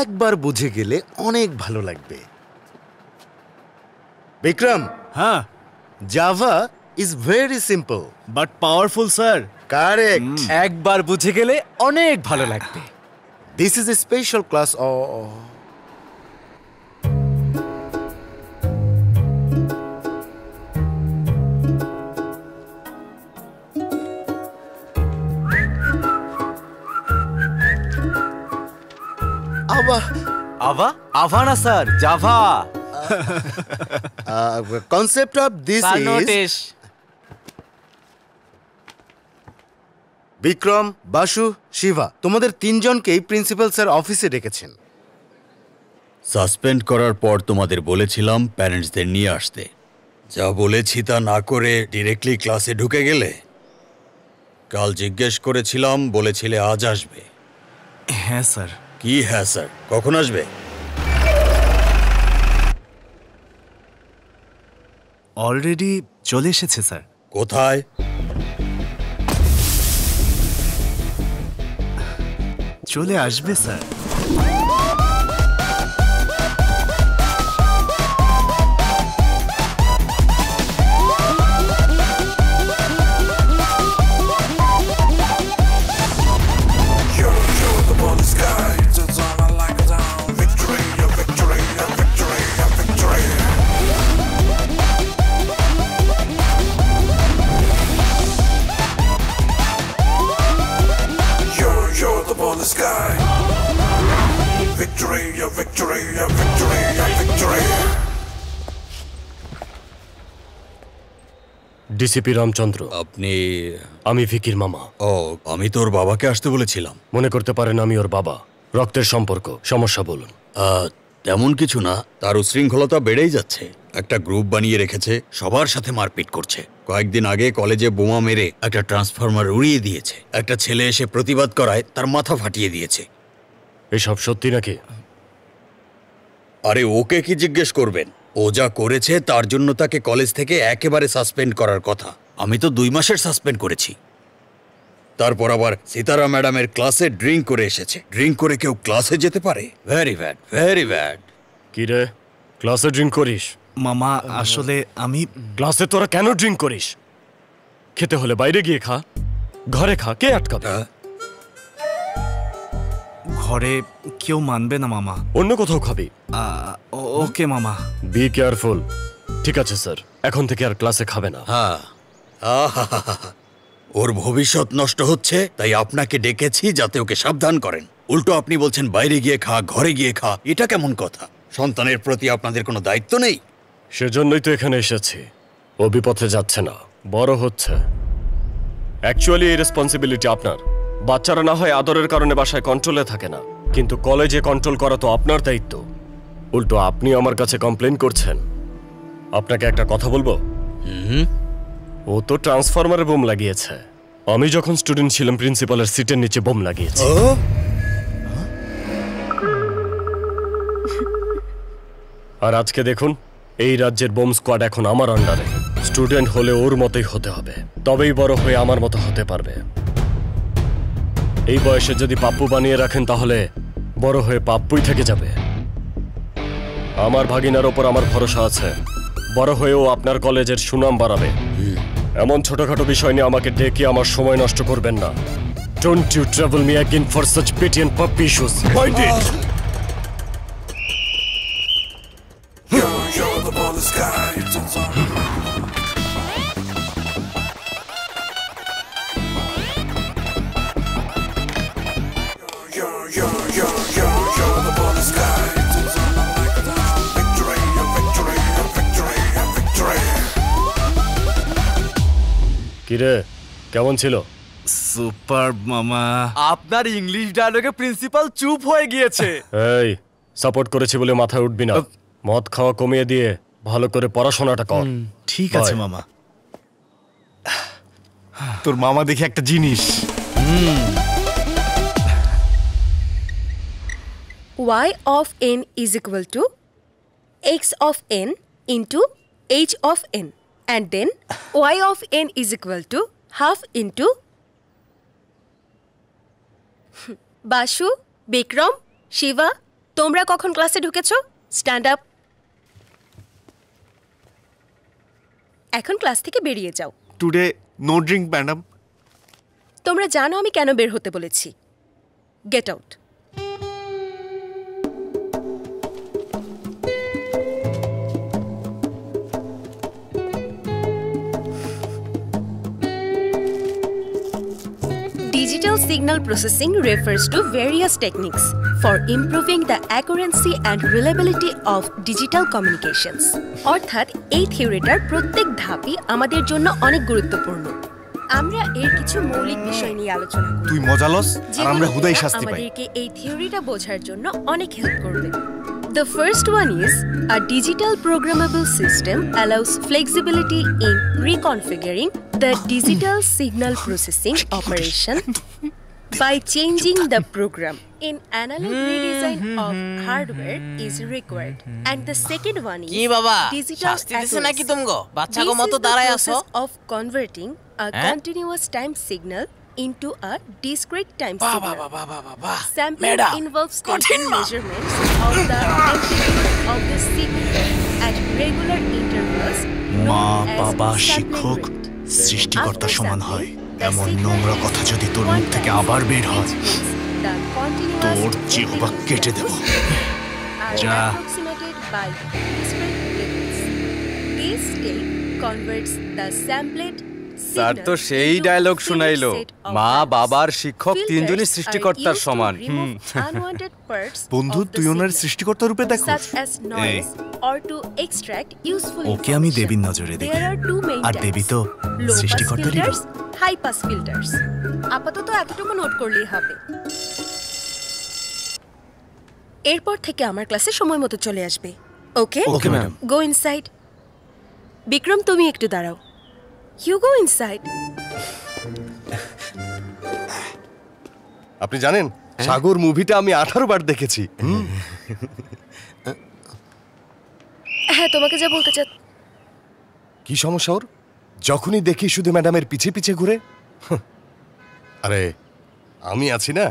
একবার বুঝে গেলে অনেক ভালো লাগবে। বিক্রম,
হ্যাঁ,
Java is very simple
but powerful sir.
Correct.
একবার বুঝে গেলে অনেক ভালো লাগবে।
This is a special class.
Abha Abha না sir, Java.
Concept of this is Vikram, Basu, Shiva, তোমাদের তিনজনকেই প্রিন্সিপাল স্যার অফিসে ডেকেছেন।
সাসপেন্ড করার পর তোমাদের বলেছিলাম প্যারেন্টসদের নিয়ে আসতে। যা বলেছি তা না করে ডিরেক্টলি ক্লাসে ঢুকে গেলে। কাল জিজ্ঞেস করেছিলাম, বলেছিলে আজ আসবে।
হ্যাঁ স্যার।
কি হ্যাঁ স্যার? কখন আসবে?
অলরেডি চলে এসেছে স্যার।
কোথায়?
চলে আসবে স্যার।
ডিসিপি রামচন্দ্র।
আপনি?
আমি ভিকির মামা।
ও, আমি তোর বাবাকে আসতে বলেছিলাম।
মনে করতে পারেন আমি ওর বাবা। রক্তের সম্পর্ক। সমস্যা বলুন।
তেমন কিছু না, তার উশৃঙ্খলতা বেড়েই যাচ্ছে। একটা গ্রুপ বানিয়ে রেখেছে, সবার সাথে মারপিট করছে। কয়েকদিন আগে কলেজে বোমা মেরে একটা ট্রান্সফরমার উড়িয়ে দিয়েছে। একটা ছেলে এসে প্রতিবাদ করায় তার মাথা ফাটিয়ে দিয়েছে।
এসব সত্যি নাকি?
আরে ওকে কি জিজ্ঞেস করবেন? ও যা করেছে তার জন্য তাকে কলেজ থেকে একেবারে সাসপেন্ড করার কথা। আমি তো 2 মাসের সাসপেন্ড করেছি। তারপর আবার সীতারা ম্যাডামের ক্লাসে ড্রিঙ্ক করে এসেছে। ড্রিঙ্ক করে কেউ ক্লাসে যেতে পারে? Very bad, very bad.
কি রে, ক্লাসে ড্রিঙ্ক করিস?
মামা আসলে আমি।
ক্লাসে তোরা কেন ড্রিঙ্ক করিস? খেতে হলে বাইরে গিয়ে খা, ঘরে খা, কে আটকাবে?
ঘরে কেউ মানবে না মামা।
অন্য কোথাও খাবি?
ওকে মামা।
Be careful. ঠিক আছে স্যার, এখন থেকে আর ক্লাসে খাবে না।
হ্যাঁ, ওর ভবিষ্যৎ নষ্ট হচ্ছে, তাই আপনাকে ডেকেছি যাতে ওকে সাবধান করেন। উল্টো আপনি বলছেন বাইরে গিয়ে খা, ঘরে গিয়ে খা। এটা কেমন কথা? সন্তানের প্রতি আপনাদের কোনো দায়িত্ব নেই?
সেজন্যই তো এখানে এসেছি। ও বিপথে যাচ্ছে না, বড় হচ্ছে। অ্যাকচুয়ালি এই রেসপন্সিবিলিটি আপনার। বাচ্চারা না হয় আদরের কারণে বাসায় কন্ট্রোলে থাকে না, কিন্তু কলেজে কন্ট্রোল করা তো আপনার দায়িত্ব। উল্টো আপনি আমার কাছে কমপ্লেন করছেন। আপনাকে একটা কথা বলবো? ও তো ট্রান্সফরমারে বোম লাগিয়েছে। আমি যখন স্টুডেন্ট ছিলাম প্রিন্সিপালের সিটের নিচে বোম লাগিয়েছি। আর আজকে দেখুন, এই রাজ্যের বোম স্কোয়াড এখন আমার আন্ডারে। স্টুডেন্ট হলে ওর মতোই হতে হবে, তবেই বড় হয়ে আমার মতো হতে পারবে। এই বয়সে যদি পাপ্পু বানিয়ে রাখেন তাহলে বড় হয়ে পাপ্পুই থেকে যাবে। আমার ভাগিনার ওপর আমার ভরসা আছে, বড় হয়েও আপনার কলেজের সুনাম বাড়াবে। এমন ছোটখাটো বিষয় নিয়ে আমাকে ডেকে আমার সময় নষ্ট করবেন না। Don't you trouble me again for such petty and puppy issues. Mind it. কিরে, কেমন ছিল?
সুপার মামা।
আপনার ইংলিশ ডায়লগে প্রিন্সিপাল চুপ হয়ে গিয়েছে।
এই, সাপোর্ট করেছি বলে মাথায় উঠবি না। মদ খাওয়া কমিয়ে দিয়ে ভালো করে পড়াশোনাটা কর।
ঠিক আছে মামা।
তোর মামা দেখি একটা জিনিস।
y of n is equal to x of n into h of n. And then y of n is equal to half into Basu, Vikram, Shiba, তোমরা কখন ক্লাসে ঢুকেছো? Stand up. এখন ক্লাস থেকে বেরিয়ে যাও।
Today no drink madam.
তোমরা জানো আমি কেন বের হতে বলেছি। Get out. Digital signal processing refers to various techniques for improving the accuracy and reliability of digital communications. অর্থাৎ এই থিওরিটার প্রত্যেক ধাপই আমাদের জন্য অনেক গুরুত্বপূর্ণ। আমরা এর কিছু মৌলিক বিষয় নিয়ে আলোচনা করব।
তুই মজা লস আর আমরা হুদাই শাস্তি পাই।
আমাদেরকে এই থিওরিটা বোঝার জন্য অনেক হেল্প করবে। The first one is a digital programmable system allows flexibility in reconfiguring the digital signal processing operation by changing the program. In analog redesign of hardware is required. And the second one is
কি বাবা
digital
শাস্তি দিছে নাকি তুমগো বাচ্চা
This
go
is
মতো
the
দাঁড়ায় আছো
process of converting a continuous time signal into a discrete time
বাহ,
signal.
বাহ, বাহ, বাহ, বাহ, বাহ।
Sampling
ম্যাডাম,
involves
কঠিন
taking
না?
measurements of the amplitude of the signal at regular intervals
মা
known as
বাবা
sampling
শিক্ষক
rate.
সৃষ্টিকর্তার
After
সমান
sampling,
হয়
the
এমন
signal
নোংরা কথা যদি তোর মুখ থেকে আবার বের হয়
the continuous
তোর জিহ্বা কেটে দেব
are
যা
approximated by discrete tables. This tape converts the sampled
sir তো সেই ডায়লগ শুনাইলো, মা বাবার শিক্ষক তিনজনই সৃষ্টিকর্তার সমান।
বন্ধু তুই ওনার সৃষ্টিকর্তা রূপে দেখো।
ওকে আমি দেবীর নজরে দেখি আর দেবী তো সৃষ্টিকর্তারই রূপ।
High pass filters. আপাতত এতটুকু নোট করলেই হবে। এরপর থেকে আমার ক্লাসে সময় মতো চলে আসবে। Okay
okay madam.
Go inside. Vikram তুমি একটু দাঁড়াও। You go inside.
আপনি জানেন সাগর মুভিটা আমি 18 বার দেখেছি।
হ্যাঁ তোমাকে যা বলতে চাই।
কি সমস্যা ওর? যখনই দেখি শুধু ম্যাডামের পিছে পিছে ঘুরে। আরে আমি আছি না।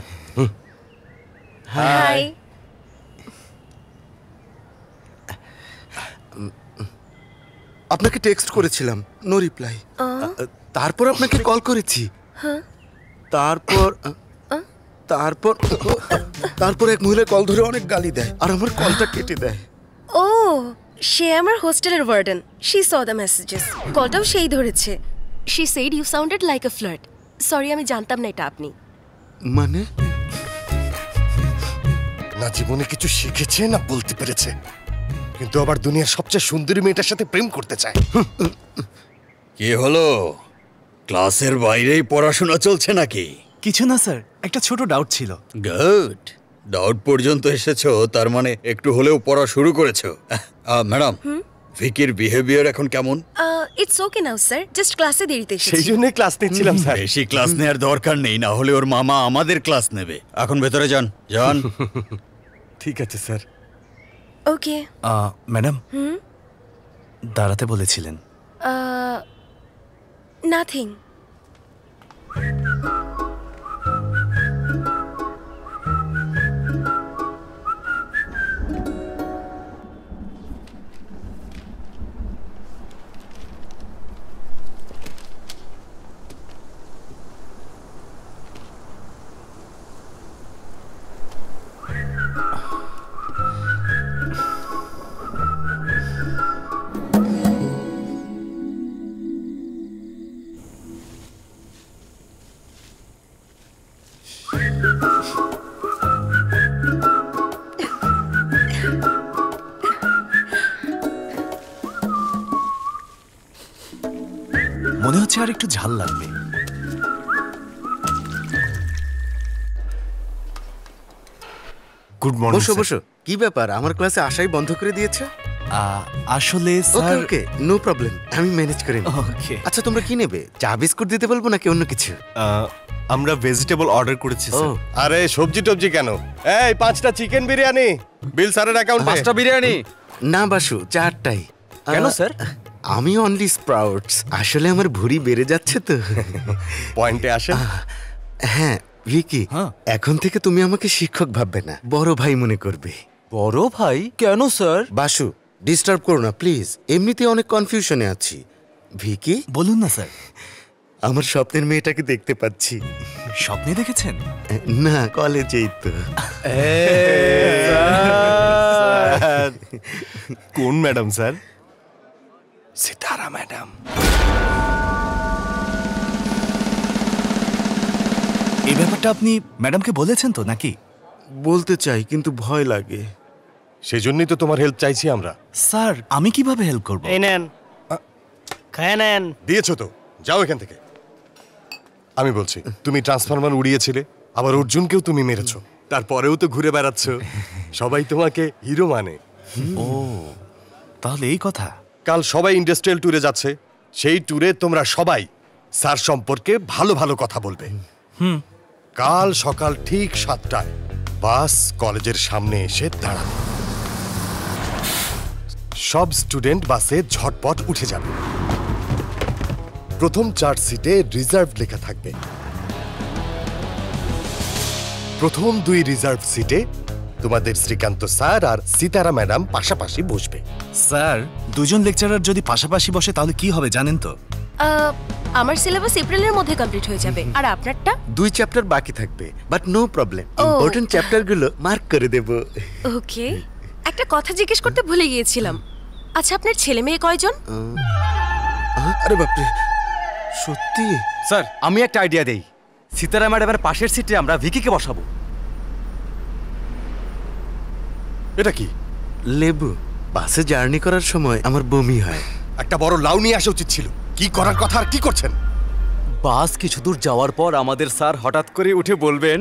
হাই।
আপনাকে টেক্সট করেছিলাম, নো রিপ্লাই। তারপর আপনাকে কল করেছি। তারপর তারপর তারপর এক মহিলা কল ধরে অনেক গালি দেয় আর আমার কলটা কেটে দেয়।
ও সে আমার হোস্টেলের warden. She saw the messages. কলটাও সেই ধরেছে। She said you sounded like a flirt. Sorry আমি জানতাম না এটা আপনি।
মানে
না জীবনে কিছু শিখেছে না বলতে পেরেছে, কিন্তু আবার দুনিয়ার সবচেয়ে সুন্দরী মেয়েটার সাথে প্রেম করতে চায়।
কি হলো, ক্লাসের বাইরেই পড়াশোনা চলছে নাকি?
কিছু না স্যার, একটা ছোট ডাউট ছিল।
গুড, ডাউট পর্যন্ত এসেছো, তার মানে একটু হলেও পড়া শুরু করেছো। ম্যাডাম, ভিকির বিহেভিয়ার এখন কেমন?
It's okay now sir, just ক্লাসে দেরিতে এসেছি।
সেই জন্যই ক্লাস নিচ্ছিলাম স্যার।
বেশি ক্লাস নেওয়ার দরকার নেই, না হলে ওর মামা আমাদের ক্লাস নেবে। এখন ভেতরে যান যান।
ঠিক আছে স্যার।
ওকে
ম্যাডাম দাঁড়াতে বলেছিলেন।
নাথিং।
মনে হচ্ছে আর একটু ঝাল লাগবে।
Good morning.
বসো বসো। কি ব্যাপার, আমার ক্লাসে আসাই বন্ধ করে দিয়েছে?
আসলে
okay
sir
okay, no problem, আমি ম্যানেজ করে নেব।
ওকে।
আচ্ছা তোমরা কি নেবে, চা বিস্কুট দিতে বলবো নাকি অন্য কিছু?
আমরা ভেজিটেবল অর্ডার করেছি স্যার।
আরে সবজি টবজি কেন? এই 5টা চিকেন বিরিয়ানি, বিল স্যারের অ্যাকাউন্টে।
5টা বিরিয়ানি
না বাসু, 4টাই।
কেন স্যার?
আমি অনলি স্প্রাউটস। আসলে আমার ভুঁড়ি বেড়ে যাচ্ছে তো।
পয়েন্টে আসেন।
হ্যাঁ ভিকি, এখন থেকে তুমি আমাকে শিক্ষক ভাববে না, বড় ভাই মনে করবে।
বড় ভাই? কেন স্যার?
বাসু, ডিস্টার্ব করো না প্লিজ, এমনিতে অনেক কনফিউশনে আছি। ভিকি
বলুন না স্যার।
আমার স্বপ্নের মেয়েটাকে দেখতে পাচ্ছি।
স্বপ্নে দেখেছেন?
না, কলেজেই তো।
কোন ম্যাডাম স্যার? সিতারা ম্যাডাম।
এই ব্যাপারটা আপনি ম্যাডামকে বলেছেন তো নাকি?
বলতে চাই কিন্তু ভয় লাগে।
সেজন্যই তো তোমার হেল্প চাইছি আমরা।
স্যার আমি কিভাবে হেল্প করব?
এই নেন, খায় নেন।
দিয়েছো তো, যাও এখান থেকে। আমি বলছি, তুমি ট্রান্সফরমার উড়িয়েছিলে, আবার অর্জুনকেও তুমি মেরেছো, তারপরেও তো ঘুরে বেড়াচ্ছ। সবাই তোমাকে হিরো মানে।
ও তাহলে এই কথা।
কাল সবাই ইন্ডাস্ট্রিয়াল ট্যুরে যাচ্ছে, সেই ট্যুরে তোমরা সবাই স্যার সম্পর্কে ভালো ভালো কথা বলবে। কাল সকাল ঠিক 7টায় বাস কলেজের সামনে এসে দাঁড়াবে। সব স্টুডেন্ট বাসে ঝটপট উঠে যাবে। প্রথম 4 সিটে রিজার্ভ লেখা থাকবে। প্রথম 2 রিজার্ভ সিটে তোমাদের শ্রীকান্ত স্যার আর সিতারা ম্যাডাম পাশাপাশি বসবে।
স্যার, দুজন লেকচারার যদি পাশাপাশি বসে তাহলে কি হবে জানেন তো?
আমার সিলেবাস এপ্রিলের মধ্যে কমপ্লিট হয়ে যাবে, আর আপনারটা
2 চ্যাপ্টার বাকি থাকবে, বাট নো প্রবলেম, ইম্পর্টেন্ট চ্যাপ্টারগুলো মার্ক করে দেব।
ওকে, একটা কথা জিজ্ঞেস করতে ভুলে গিয়েছিলাম। আচ্ছা, আপনার ছেলে মেয়ে কয়জন?
আরে বাপরে, সত্যি?
স্যার আমি একটা আইডিয়া দেই। সিতারা ম্যাডামের পাশের সিটে আমরা ভিকিকে বসাবো।
এটা কি?
লেবু। বাসে জার্নি করার সময় আমার বমি হয়।
একটা বড় লাউ নিয়ে আসা উচিত ছিল। কি করার কথা আর কি করছেন?
বাস কিছু দূর যাওয়ার পর আমাদের স্যার হঠাৎ করে উঠে বলবেন,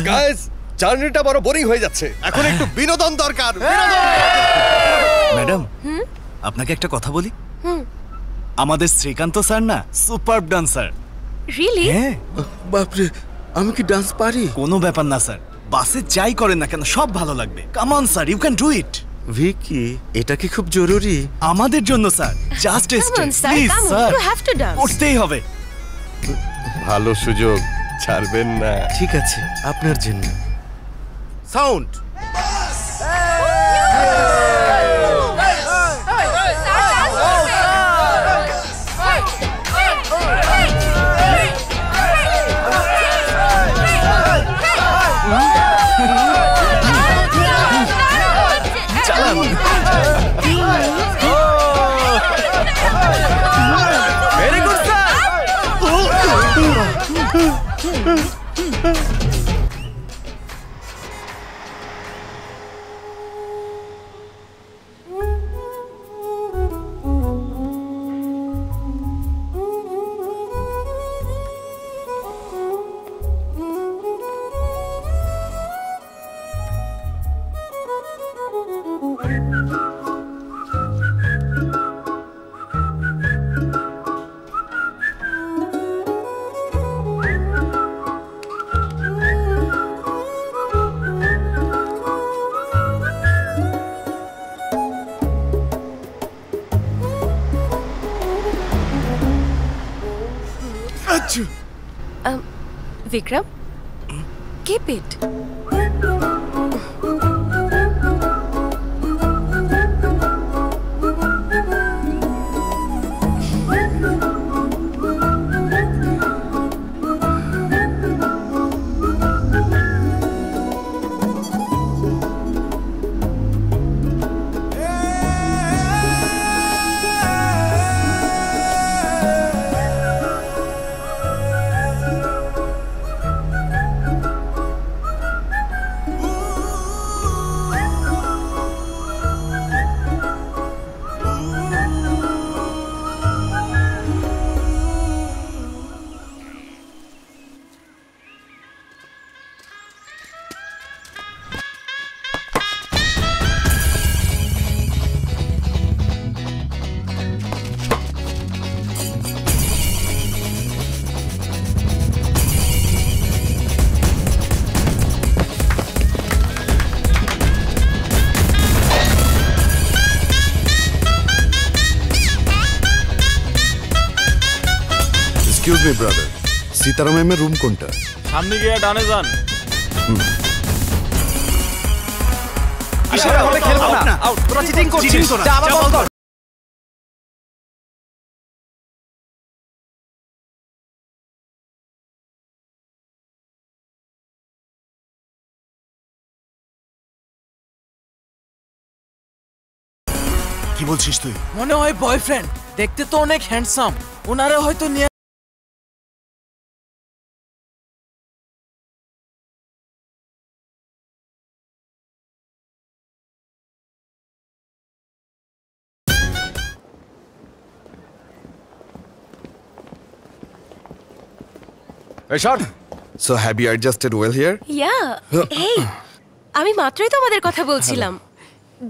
গাইস, জার্নিটা বড় বোরিং হয়ে যাচ্ছে, এখন একটু বিনোদন দরকার।
ম্যাডাম, আপনাকে একটা কথা বলি। আমাদের শ্রীকান্ত স্যার না সুপার ডান্সার।
রিয়েলি?
হ্যাঁ।
বাপরে, আমি কি ডান্স পারি?
কোনো ব্যাপার না স্যার, বাসে যাই করেন না কেন সব ভালো লাগবে। Come on sir, you can do it.
Vicky, এটা কি খুব জরুরি?
আমাদের জন্য sir, just a step please sir, করতেই হবে।
ভালো সুযোগ ছাড়বেন না।
ঠিক আছে, আপনার জন্য। Sound.
Very good sir.
Vikram, keep it.
Me brother, Sitaram ম্যামের রুম কোনটা?
সামনে গিয়ে ডানে যান।
ইশারা হলে খেলবো না। তোরা চিটিং করছিস। যা আবার বল কর।
কি বলছিস তুই?
মনে হয় বয়ফ্রেন্ড, দেখতে তো অনেক হ্যান্ডসাম, ওনারে হয়তো নিয়ে
Hey, Shad. So have you adjusted well here?
ইয়া হেই, আমি মাত্রই তোমাদের কথা বলছিলাম।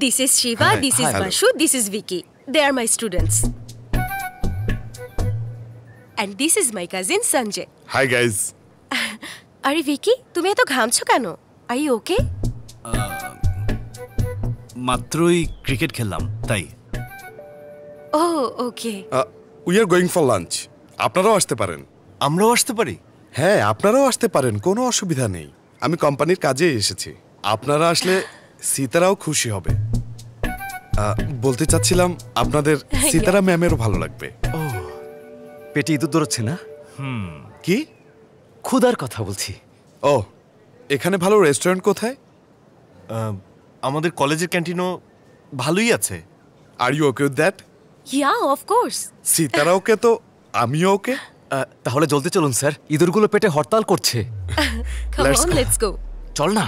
This is Shiva,
Hi.
This is
Hello.
Basu, this is Vicky. They are my students. And this is my cousin Sanjay.
Hi guys.
আরে ভিকি, তুমি এত ঘামছো কেন? Are you okay?
মাত্রই ক্রিকেট খেললাম তাই।
ও ওকে।
We are going for lunch. আপনারাও আসতে পারেন।
আমরাও আসতে পারি?
হ্যাঁ, আপনারাও আসতে পারেন, কোনো অসুবিধা নেই। আমি কোম্পানির কাজে এসেছি, আপনারা আসলে সীতারাও খুশি হবে। বলতে চাচ্ছিলাম আপনাদের সীতারা ম্যামেরও ভালো লাগবে।
পেটে ইঁদুর দৌড়চ্ছে না?
কি?
ক্ষুধার কথা বলছি।
ও, এখানে ভালো রেস্টুরেন্ট কোথায়?
আমাদের কলেজের ক্যান্টিনও ভালোই আছে।
Are you okay with that?
Yeah of course.
Sitara okay তো আমিও ওকে।
তাহলে জলদি চলুন স্যার, ইঁদুরগুলো পেটে হরতাল করছে।
Come on, let's go.
চল না।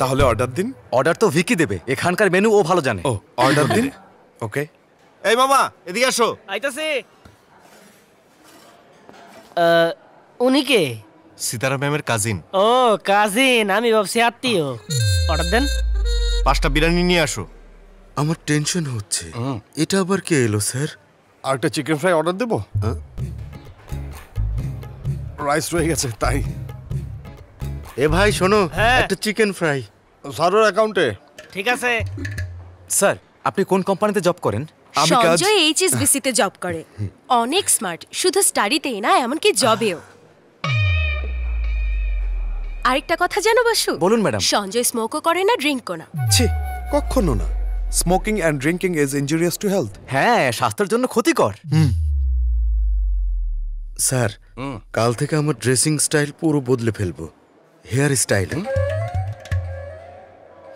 তাহলে অর্ডার দিন।
অর্ডার তো ভিকি দেবে, এখানকার মেনু ও ভালো জানে।
ও, অর্ডার দিন। ওকে।
এই মামা, এদিকে আসো।
আইতাছে। উনি কে?
সীতারা ম্যামের কাজিন।
ও কাজিন, আমি ভাবছি আত্মীয়। অর্ডার দেন।
5টা বিরিয়ানি নিয়ে আসো।
আমার টেনশন হচ্ছে, এটা আবার কে এলো স্যার?
আরেকটা চিকেন ফ্রাই অর্ডার দেবো? রাইস রয়ে গেছে তাই।
এ ভাই শোনো, একটা চিকেন ফ্রাই।
স্যারের অ্যাকাউন্টে।
ঠিক আছে।
স্যার, আপনি কোন কোম্পানিতে জব করেন?
সঞ্জয় HSBC তে জব করে। অনেক স্মার্ট, শুধু স্টাডিতেই না, এমনকি জবেও। আরেকটা কথা জানো বাসু?
বলুন ম্যাডাম।
সঞ্জয় স্মোকও করে না, ড্রিঙ্কও না।
ছি, কখনো না। Smoking and drinking is injurious to health.
হ্যাঁ, স্বাস্থ্যের জন্য ক্ষতিকর।
স্যার, কাল থেকে আমার ড্রেসিং স্টাইল পুরো বদলে ফেলবো। Hair style.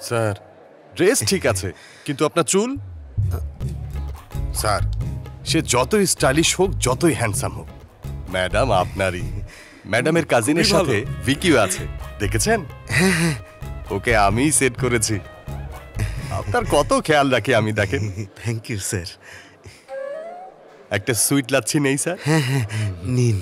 স্যার, ড্রেস ঠিক আছে, কিন্তু আপনার চুল? স্যার, সে যতই স্টাইলিশ হোক, যতই হ্যান্ডসাম হোক, ম্যাডাম আপনারই। ম্যাডামের কাজিনের সাথে ভিকিও আছে, দেখেছেন? ওকে আমিই সেট করেছি। আপনার কত খেয়াল রাখি আমি, দেখেন।
Thank you sir.
একটা সুইট লাচ্ছি নেই স্যার?
হ্যাঁ হ্যাঁ, নিন।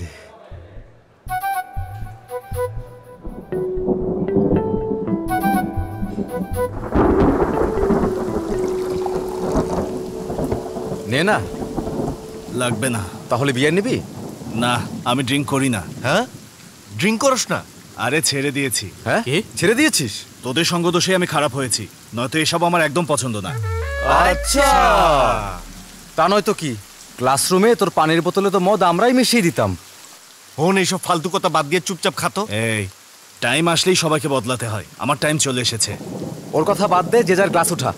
নে না।
লাগবে না।
তাহলে বিয়ার নিবি?
না, আমি ড্রিঙ্ক করি না।
হ্যাঁ, ড্রিঙ্ক করস না?
আরে ছেড়ে দিয়েছি।
হ্যাঁ, ছেড়ে দিয়েছিস?
তোদের সঙ্গ দোষে আমি খারাপ হয়েছি, নয়তো এসব আমার একদম পছন্দ না।
আচ্ছা, তা নয়তো কি? ক্লাসরুমে তোর পানির বোতলে তো মদ আমরাই মিশিয়ে দিতাম।
হন, এইসব ফালতু কথা বাদ দিয়ে চুপচাপ খাতো।
এই, টাইম আসলেই সবাইকে বদলাতে হয়, আমার টাইম চলে এসেছে।
ওর কথা বাদ দে, যে যার গ্লাস উঠা।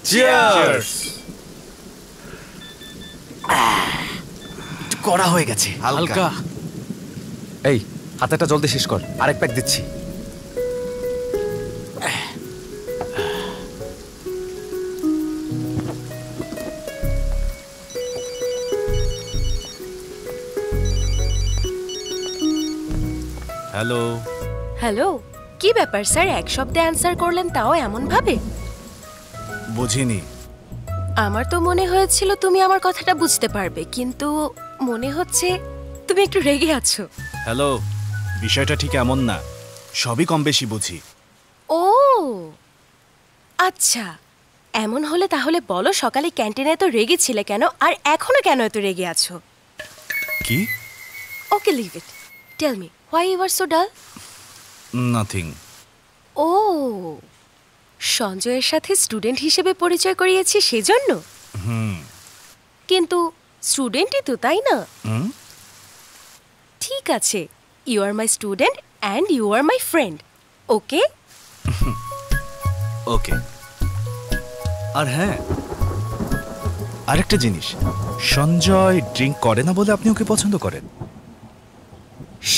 চিয়ার্স।
কড়া হয়ে গেছে, হালকা। এই, হাতেটা জলদি শেষ কর, আরেক প্যাক দিচ্ছি।
হ্যালো।
হ্যালো, কি ব্যাপার স্যার, এক শব্দে অ্যান্সার করলেন, তাও এমন ভাবে?
বুঝিনি।
আমার তো মনে হয়েছিল তুমি আমার কথাটা বুঝতে পারবে, কিন্তু মনে হচ্ছে তুমি একটু রেগে আছো।
হ্যালো, বিষয়টা ঠিক এমন না, সবই কম বেশি বুঝি।
ও আচ্ছা, এমন হলে তাহলে বলো সকালে ক্যান্টিনে এত রেগে ছিলে কেন, আর এখনো কেন এত রেগে আছো?
কি?
Okay, leave it. Tell me, why you are so dull?
Nothing.
Oh, সঞ্জয়ের সাথে স্টুডেন্ট হিসেবে পরিচয় করিয়েছি সেজন্য? কিন্তু স্টুডেন্টই তো, তাই না? ঠিক আছে, you are my student and you are my friend, okay?
Okay. আর হ্যাঁ, আরেকটা জিনিস, সঞ্জয় ড্রিঙ্ক করে না বলে আপনি ওকে পছন্দ করেন।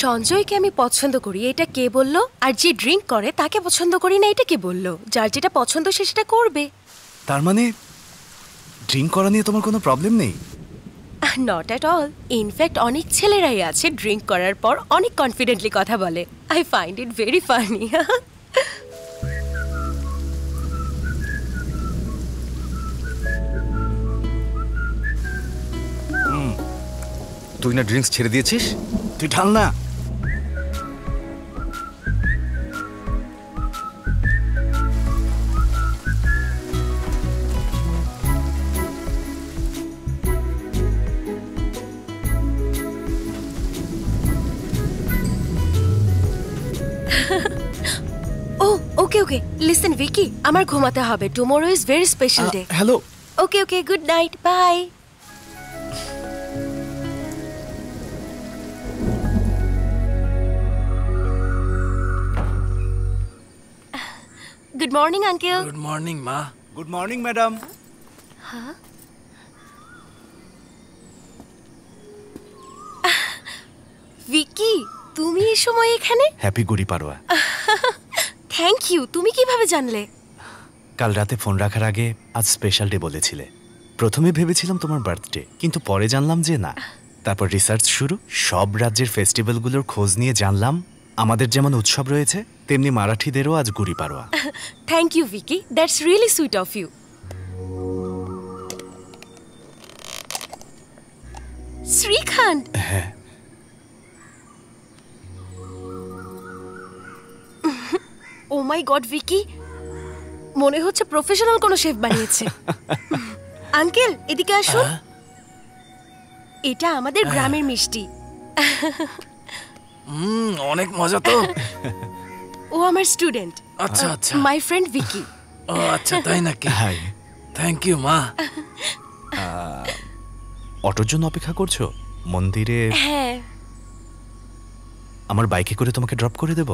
সঞ্জয়কে আমি পছন্দ করি এটা কে বললো? আর যে ড্রিঙ্ক করে তাকে পছন্দ করি না এটা কে বললো? যার যেটা পছন্দ সে সেটা করবে।
তার মানে ড্রিঙ্ক করা নিয়ে তোমার কোনো প্রবলেম নেই?
Not at all. ইনফ্যাক্ট অনেক ছেলেরাই আছে ড্রিঙ্ক করার পর অনেক কনফিডেন্টলি কথা বলে। I find it very funny.
তুই না ড্রিঙ্কস ছেড়ে দিয়েছিস?
তুই ঢাল না।
ও ওকে ওকে, লিসেন ভিকি, আমার ঘুমাতে হবে। Tomorrow is very special day.
Hello.
Okay okay, good night, bye. Good morning uncle.
Good morning মা।
Good morning madam.
হ্যাঁ, ভিকি, তুমি এই সময় এখানে?
হ্যাপি গুড়ি পাড়োয়া।
Thank you. তুমি কিভাবে জানলে?
কাল রাতে ফোন রাখার আগে আজ স্পেশাল ডে বলেছিলে। প্রথমে ভেবেছিলাম তোমার বার্থডে, কিন্তু পরে জানলাম যে না। তারপর রিসার্চ শুরু, সব রাজ্যের ফেস্টিভ্যালগুলোর খোঁজ নিয়ে জানলাম আমাদের যেমন উৎসব রয়েছে তেমনি মারাঠিদেরও আজ Gudi Padwa.
Thank you Vicky, that's really sweet of you. Srikanth.
হ্যাঁ।
ও মাই গড ভিকি, মনে হচ্ছে প্রফেশনাল কোনো শেফ বানিয়েছে। আঙ্কেল এদিকে আসুন, এটা আমাদের গ্রামের মিষ্টি।
অনেক মজা তো।
ও আমার স্টুডেন্ট।
আচ্ছা আচ্ছা,
মাই ফ্রেন্ড ভিকি।
ও আচ্ছা, তাই নাকি? থ্যাংক ইউ মা।
অটোর জন্য অপেক্ষা করছো মন্দিরে?
হ্যাঁ।
আমার বাইকে করে তোমাকে ড্রপ করে দেব?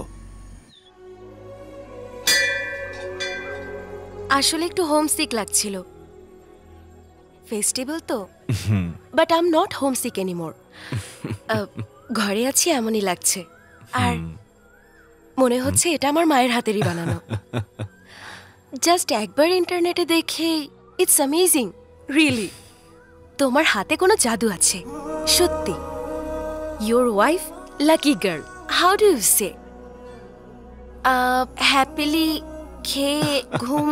আসলে একটু হোমসিক লাগছিল, ফেস্টিভ্যাল তো। But I am not homesick anymore. ঘরে আছি এমনই লাগছে, আর মনে হচ্ছে এটা আমার মায়ের হাতেরই বানানো। জাস্ট একবার ইন্টারনেটে দেখে ইটস অ্যামেজিং, রিয়েলি। তোমার হাতে কোনো জাদু আছে, সত্যি। Your wife lucky girl, how do you say? Happily খেয়ে ঘুম,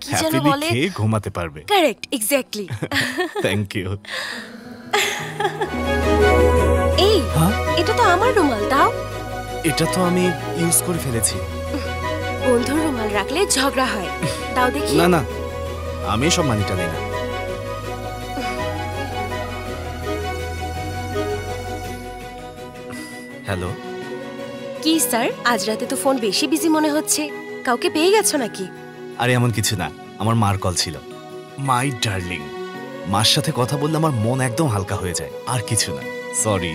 কি যেন বলে,
খেয়ে ঘুমাতে পারবে।
Correct, exactly.
Thank you.
এই, এটা তো আমার রুমাল, দাও।
এটা তো আমি ইউজ করে ফেলেছি।
বন্ধুর রুমাল রাখলে ঝগড়া হয়, দাও দেখি।
না না, আমি সব মানিটা নেই না। হ্যালো।
কি স্যার, আজ রাতে তো ফোন বেশি বিজি মনে হচ্ছে, কাউকে পেয়ে গেছো নাকি?
আরে এমন কিছু না, আমার মার কল ছিল। মাই ডার্লিং, মার সাথে কথা বললে আমার মন একদম হালকা হয়ে যায়, আর কিছু না। সরি।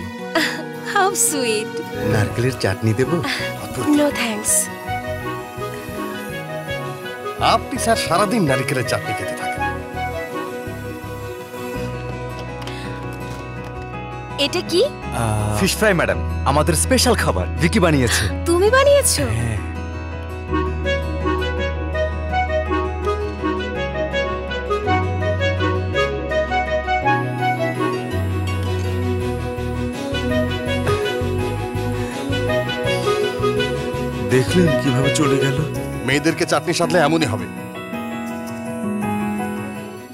How sweet.
নারকেলের চাটনি দেব?
No thanks.
আপনি স্যার সারাদিন নারকেলের চাটনি খেতে থাকেন।
এটা কি?
ফিশ ফ্রাই ম্যাডাম, আমাদের স্পেশাল খাবার, ভিকি বানিয়েছে।
তুমি বানিয়েছো?
দেখলেন কিভাবে চলে গেল?
মেয়েদেরকে চাটনি সাধলে এমনই হবে।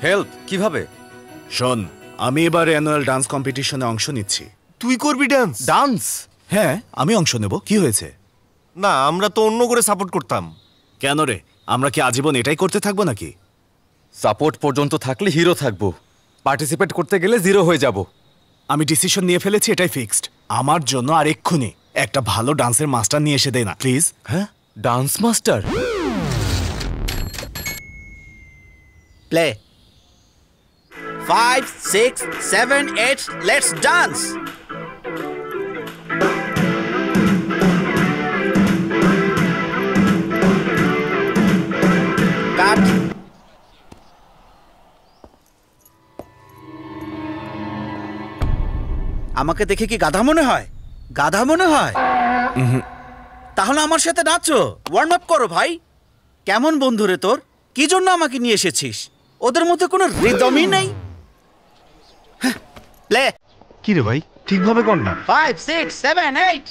হেল্প কিভাবে?
শোন, আমি এবার অ্যানুয়াল ডান্স কম্পিটিশনে অংশ নিচ্ছি।
তুই করবি ডান্স?
ডান্স? হ্যাঁ, আমি অংশ নেব। কি হয়েছে?
না, আমরা তো অন্য করে সাপোর্ট করতাম।
কেন রে, আমরা কি আজীবন এটাই করতে থাকবো নাকি?
সাপোর্ট পর্যন্ত থাকলে হিরো থাকবো, পার্টিসিপেট করতে গেলে জিরো হয়ে যাব।
আমি ডিসিশন নিয়ে ফেলেছি, এটাই ফিক্সড। আমার জন্য আর এক্ষুনি একটা ভালো ডান্সের মাস্টার নিয়ে এসে দে না প্লিজ।
হ্যাঁ, dance master?
Play.
5, 6, 7, 8, let's dance. Cut. আমাকে দেখে কি গাধা মনে হয়? গাধা মনে হয়? তাহলে আমার সাথে নাচো, ওয়ার্ম আপ করো ভাই। কেমন বন্ধু রে তোর? কি জন্য আমাকে নিয়ে এসেছিস? ওদের মধ্যে কোনো রিদমই নেই। প্লে।
কি রে ভাই, ঠিকভাবে কর না।
5, 6, 7, 8.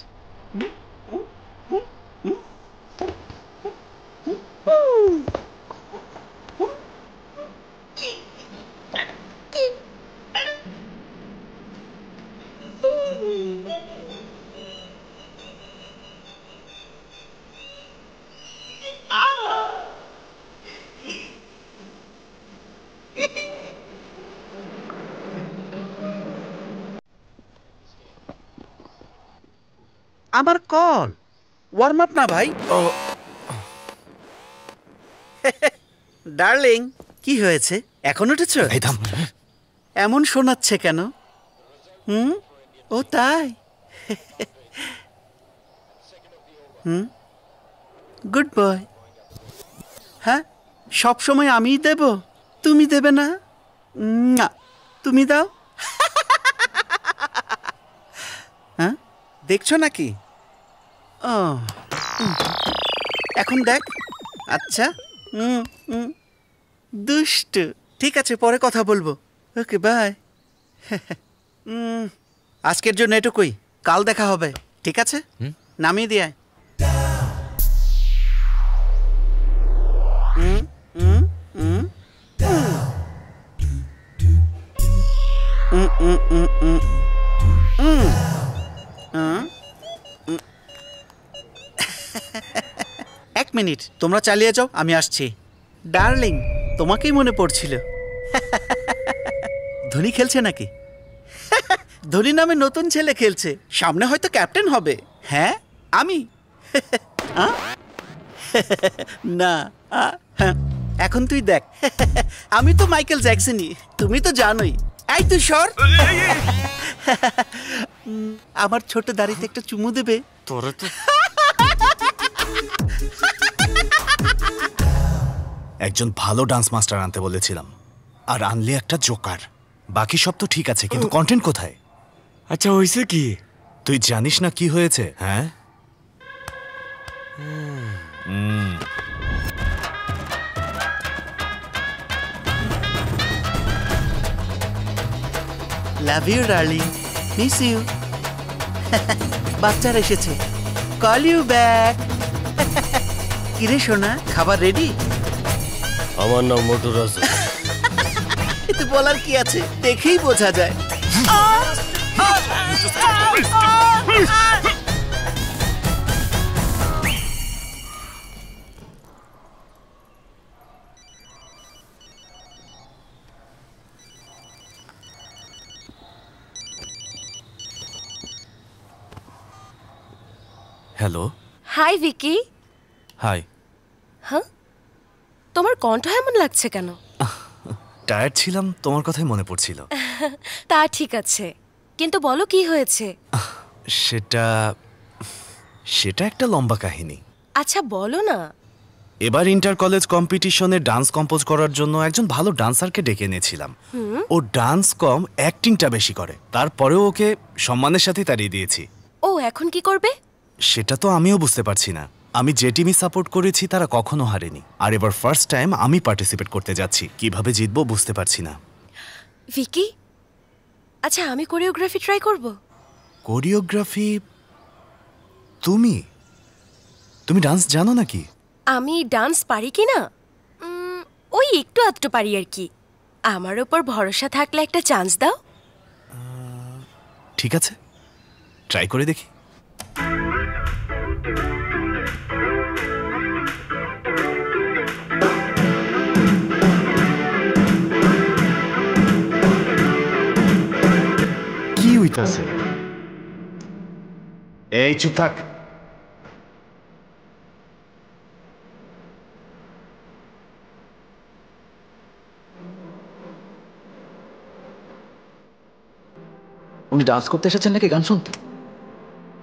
আমার কল ওয়ার্ম আপ না ভাই। ডার্লিং, কি হয়েছে? এখন উঠেছ? এমন শোনাচ্ছে কেন? ও তাই? Good boy. হ্যাঁ, সব সময় আমিই দেব, তুমি দেবে না? না, তুমি দাও। হ্যাঁ, দেখছো নাকি? ও, এখন দেখ। আচ্ছা, দুষ্ট। ঠিক আছে, পরে কথা বলবো। ওকে, বাই। আজকের জন্য এটুকুই, কাল দেখা হবে। ঠিক আছে, নামিয়ে দিয়ে আয়। এক মিনিট, তোমরা চালিয়ে যাও, আমি আসছি। ডার্লিং, তোমাকেই মনে পড়ছিল। ধোনি খেলছে নাকি? ধোনি নামে নতুন ছেলে খেলছে, সামনে হয়তো ক্যাপ্টেন হবে। হ্যাঁ, আমি। না, এখন তুই দেখ। আমি তো মাইকেল জ্যাকসনই, তুমি তো জানোই। এই তুই সর। আমার ছোট দাড়িতে একটা চুমু দেবে? তোর তো
একজন ভালো ডান্স মাস্টার আনতে বলেছিলাম, আর আনলে একটা জোকার। বাকি সব তো ঠিক আছে, কিন্তু কন্টেন্ট কোথায়?
আচ্ছা, হয়েছে কি?
তুই জানিস না কি হয়েছে? হ্যাঁ,
love you darling, miss you. বাচ্চারা এসেছে, কল ইউ ব্যাক। কিরে সোনা, খাবার রেডি?
আমার নাম মোটু রাজু।
এতে বলার কি আছে, দেখেই বোঝা যায়।
হ্যালো।
হাই ভিকি।
হাই।
হ্যাঁ, তোমার কণ্ঠ এমন লাগছে কেন?
টায়ার্ড ছিলাম, তোমার কথাই মনে পড়ছিল।
তা ঠিক আছে, কিন্তু বলো কি হয়েছে?
সেটা একটা লম্বা কাহিনী।
আচ্ছা বলো না।
এবার ইন্টার কলেজ কম্পিটিশনে ডান্স কম্পোজ করার জন্য একজন ভালো ডান্সারকে ডেকে এনেছিলাম। ও ডান্স কম অ্যাক্টিংটা বেশি করে, তারপরেও ওকে সম্মানের সাথে তাড়িয়ে দিয়েছি।
ও এখন কি করবে?
সেটা তো আমিও বুঝতে পারছি না। আমি যে টিমই সাপোর্ট করেছি তারা কখনো হারেনি, আর এবার ফার্স্ট টাইম আমি পার্টিসিপেট করতে যাচ্ছি। কিভাবে জিতবো বুঝতে পারছি না।
ভিকি, আচ্ছা আমি কোরিওগ্রাফি ট্রাই করব।
কোরিওগ্রাফি? তুমি ডান্স জানো নাকি?
আমি ডান্স পারি কি না, ওই একটু আধটু পারি আর কি। আমার ওপর ভরসা থাকলে একটা চান্স দাও।
ঠিক আছে, ট্রাই করে দেখি।
কি হইতাছে? এই চুপ থাক।
উনি ডান্স করতে এসেছেন নাকি গান শুনতে?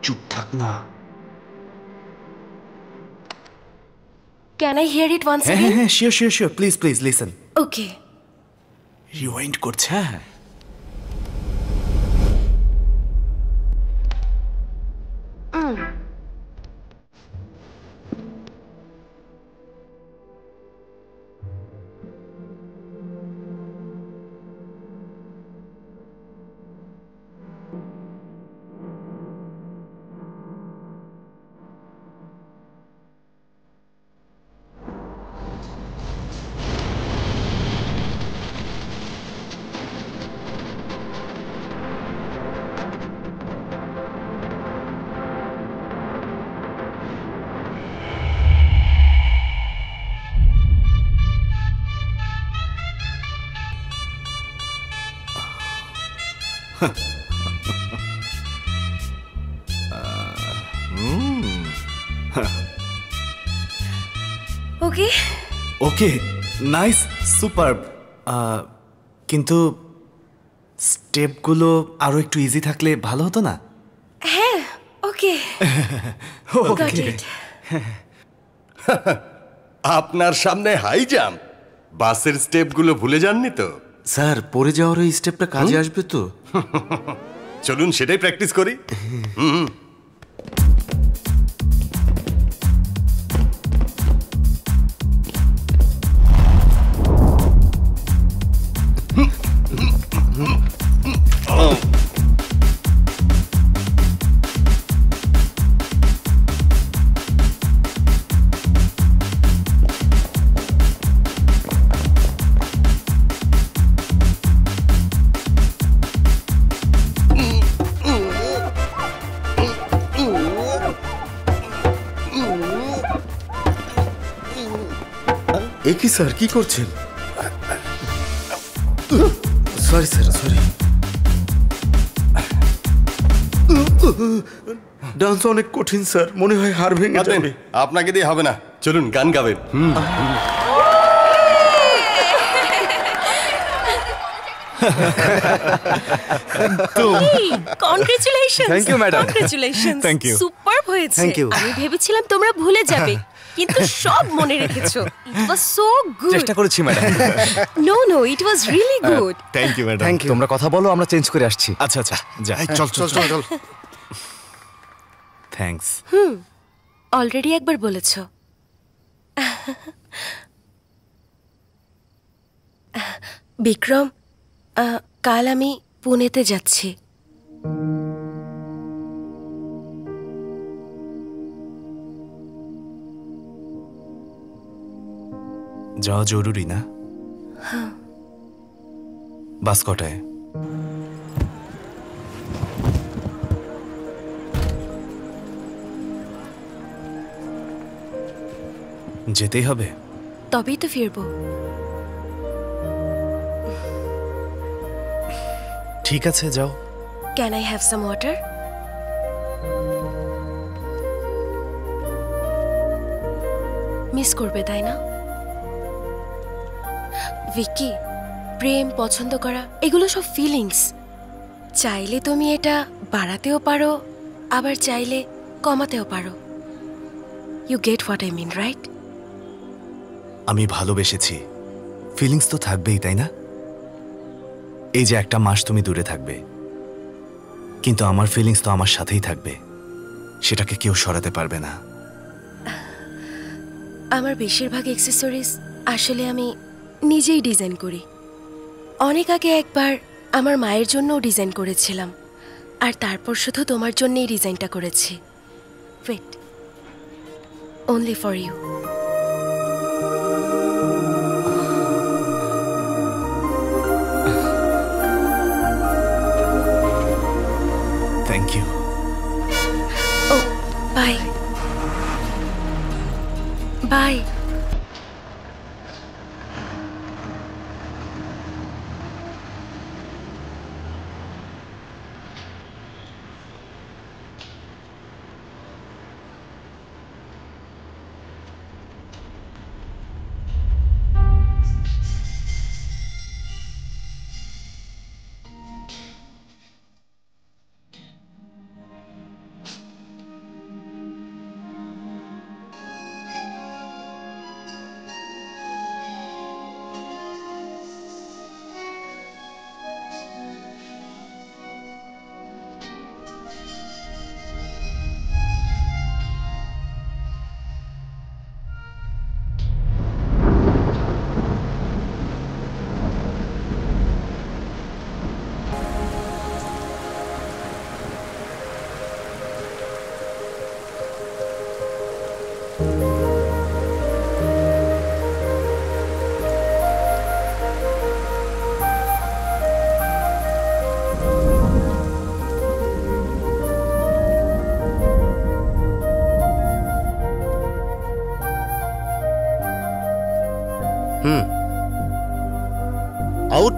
চুপ থাক না।
Can I hear it once
হ্যাঁ
again?
হ্যাঁ হ্যাঁ, sure sure sure, please please listen.
Okay.
Rewind করছে। হ্যাঁ
Okay.
ওকে, নাইস, সুপারব। কিন্তু স্টেপগুলো আরো একটু ইজি থাকলে ভালো হতো না?
হ্যাঁ, ওকে। Got it.
আপনার সামনে হাই জাম্প, বাসের স্টেপগুলো ভুলে যাননি তো?
স্যার, পড়ে যাওয়ার ওই স্টেপটা কাজে আসবে তো?
চলুন সেটাই প্র্যাকটিস করি।
এ কি স্যার, কি করছেন? Sorry sir, sorry. ডান্স অনেক কঠিন স্যার, মনে হয় হাড় ভেঙে যাবে।
আপনাকে দিয়ে হবে না, চলুন গান গাবেন।
Congratulations.
Thank you, madam.
Congratulations.
Thank you.
Superb হয়েছে।
Thank you.
আমি ভেবেছিলাম তোমরা ভুলে যাবে, কিন্তু সব মনে রেখেছো। It was so good.
চেষ্টা করেছি madam.
No, it was really good.
Thank you madam.
Thank you. তোমরা কথা বলো, আমরা চেঞ্জ করে আসছি।
আচ্ছা আচ্ছা, যা।
চল চল চল চল।
থ্যাঙ্কস।
অলরেডি একবার বলেছো। বিক্রম, কাল আমি পুনেতে যাচ্ছি।
যাওয়া জরুরি না?
হ্যাঁ।
বাস কটায়? যেতেই হবে?
তবেই তো ফিরবো।
ঠিক আছে, যাও।
Can I have some water? Miss করবে তাই না? ভিকি, প্রেম, পছন্দ করা এগুলো সব ফিলিংস। চাইলে তুমি এটা বাড়াতেও পারো, আবার চাইলে কমাতেও পারো। You get what I mean, right?
আমি ভালোবেসেছি, ফিলিংস তো থাকবেই, তাই না? এই যে একটা মাস তুমি দূরে থাকবে, কিন্তু আমার ফিলিংস তো আমার সাথেই থাকবে, সেটাকে কেউ সরাতে পারবে না।
আমার বেশিরভাগ অ্যাক্সেসরিজ আসলে আমি নিজেই ডিজাইন করি। অনেক আগে একবার আমার মায়ের জন্যও ডিজাইন করেছিলাম, আর তারপর শুধু তোমার জন্যই ডিজাইনটা করেছি। Wait, only for you.
Thank you.
Oh, bye. Bye.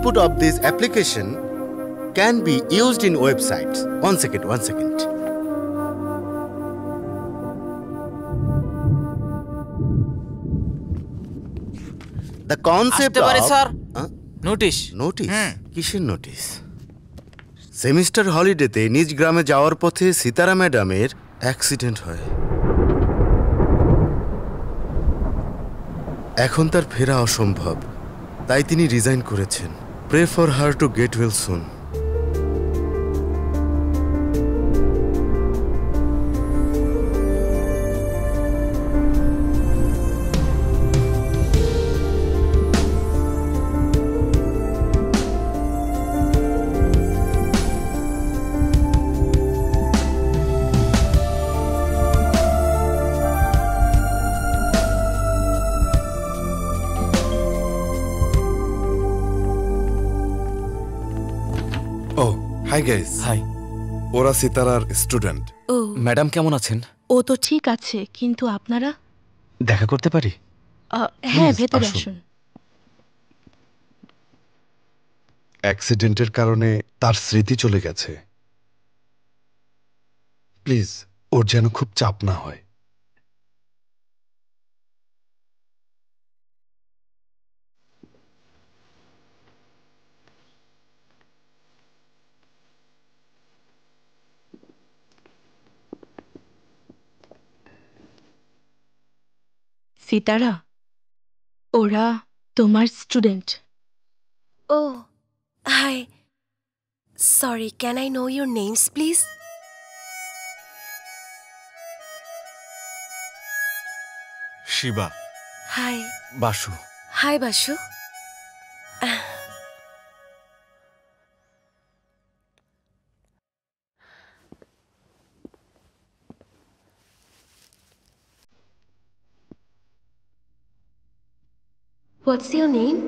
output of this application can be used in websites. One second. The concept of
notice
কিসের নোটিশ? সেমিস্টার হলিডেতে নিজ গ্রামে যাওয়ার পথে সীতারা ম্যাডামের অ্যাক্সিডেন্ট হয়। এখন তার ফেরা অসম্ভব, তাই তিনি রিজাইন করেছেন। Pray for her to get well soon.
Hi guys. Hi. ওরা সিতারার স্টুডেন্ট।
ও
ম্যাডাম কেমন আছেন?
ও তো ঠিক আছে, কিন্তু আপনারা?
দেখা করতে পারি?
হ্যাঁ, ভেতরে আসুন।
অ্যাক্সিডেন্টের কারণে তার স্মৃতি চলে গেছে। প্লিজ ওর যেন খুব চাপ না হয়।
সিতারা, ওরা তোমার student.
Oh, hi. Sorry, can I know your names, please?
Shiva.
Hi.
Basu.
Hi, Bashu. What's your name?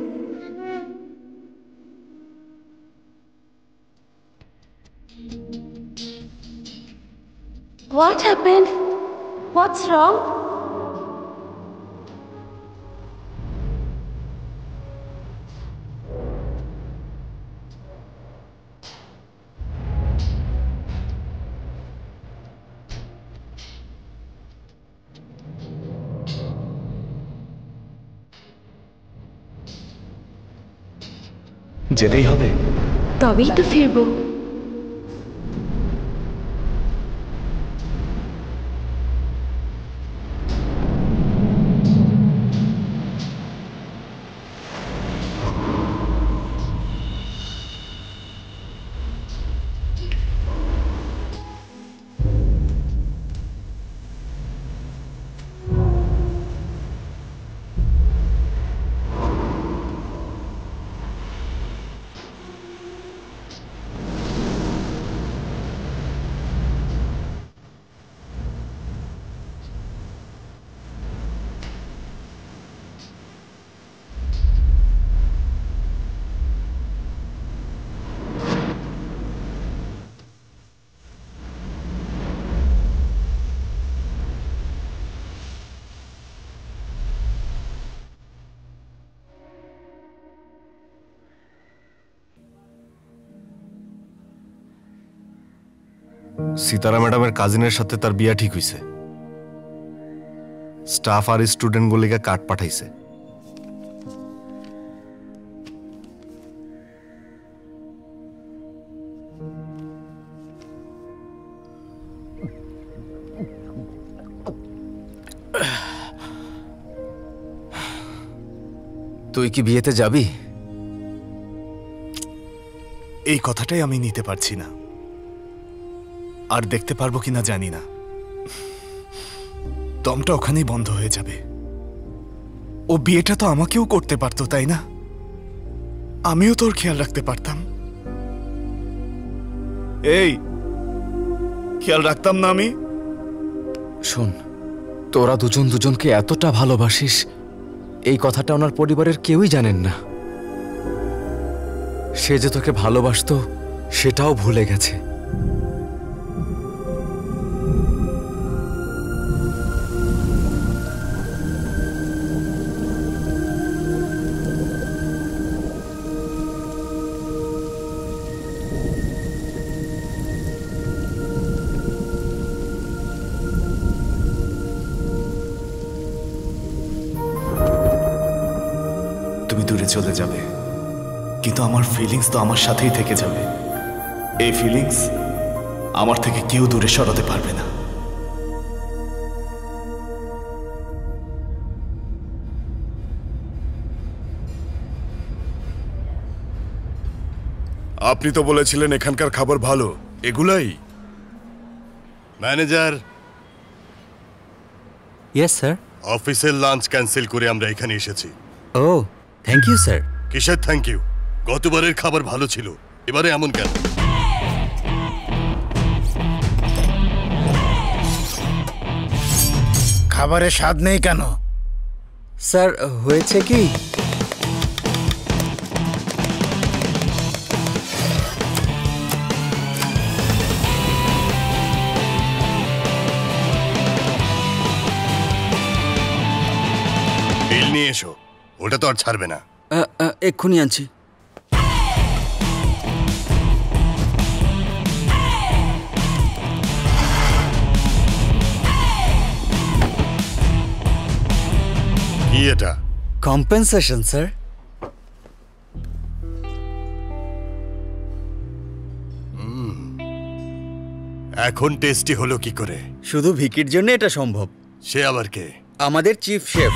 What happened? What's wrong?
যেতেই হবে।
তবেই তো ফিরবো।
সিতারা ম্যাডামের কাজিনের সাথে তার বিয়া ঠিক হইছে। স্টাফ আর স্টুডেন্ট গুলিকে কার্ড পাঠাইছে।
তুই কি বিয়েতে যাবি?
এই কথাটাই আমি নিতে পারছি না, আর দেখতে পারবো কিনা জানি না। দমটা ওখানেই বন্ধ হয়ে যাবে। ও বিয়েটা তো আমাকেও করতে পারতো, তাই না? আমিও তোর খেয়াল রাখতে পারতাম। এই খেয়াল রাখতাম না আমি?
শোন, তোরা দুজন দুজনকে এতটা ভালোবাসিস, এই কথাটা ওনার পরিবারের কেউই জানেন না। সে যে তোকে ভালোবাসতো সেটাও ভুলে গেছে।
ছেড়ে চলে যাবে, কিন্তু আমার ফিলিংস তো আমার সাথেই থেকে যাবে। এই ফিলিংস আমার থেকে কেউ দূরে সরাতে পারবে না।
আপনি তো বলেছিলেন এখানকার খাবার ভালো, এগুলাই? Manager,
yes sir.
অফিসের লাঞ্চ ক্যান্সেল করে আমরা এখানে এসেছি।
ও থ্যাংক ইউ স্যার।
কিসের থ্যাংক ইউ? গতবারের খাবার ভালো ছিল, এবারে এমন কেন?
খাবারের স্বাদ নেই কেন?
স্যার হয়েছে কি,
বিল নিয়ে এসো, ওটা তো আর ছাড়বে না।
এক্ষুনি আনছি।
কি এটা?
Compensation sir.
এখন টেস্টি হলো কি করে?
শুধু ভিকির জন্য এটা সম্ভব।
সে আবার কে?
আমাদের চিফ শেফ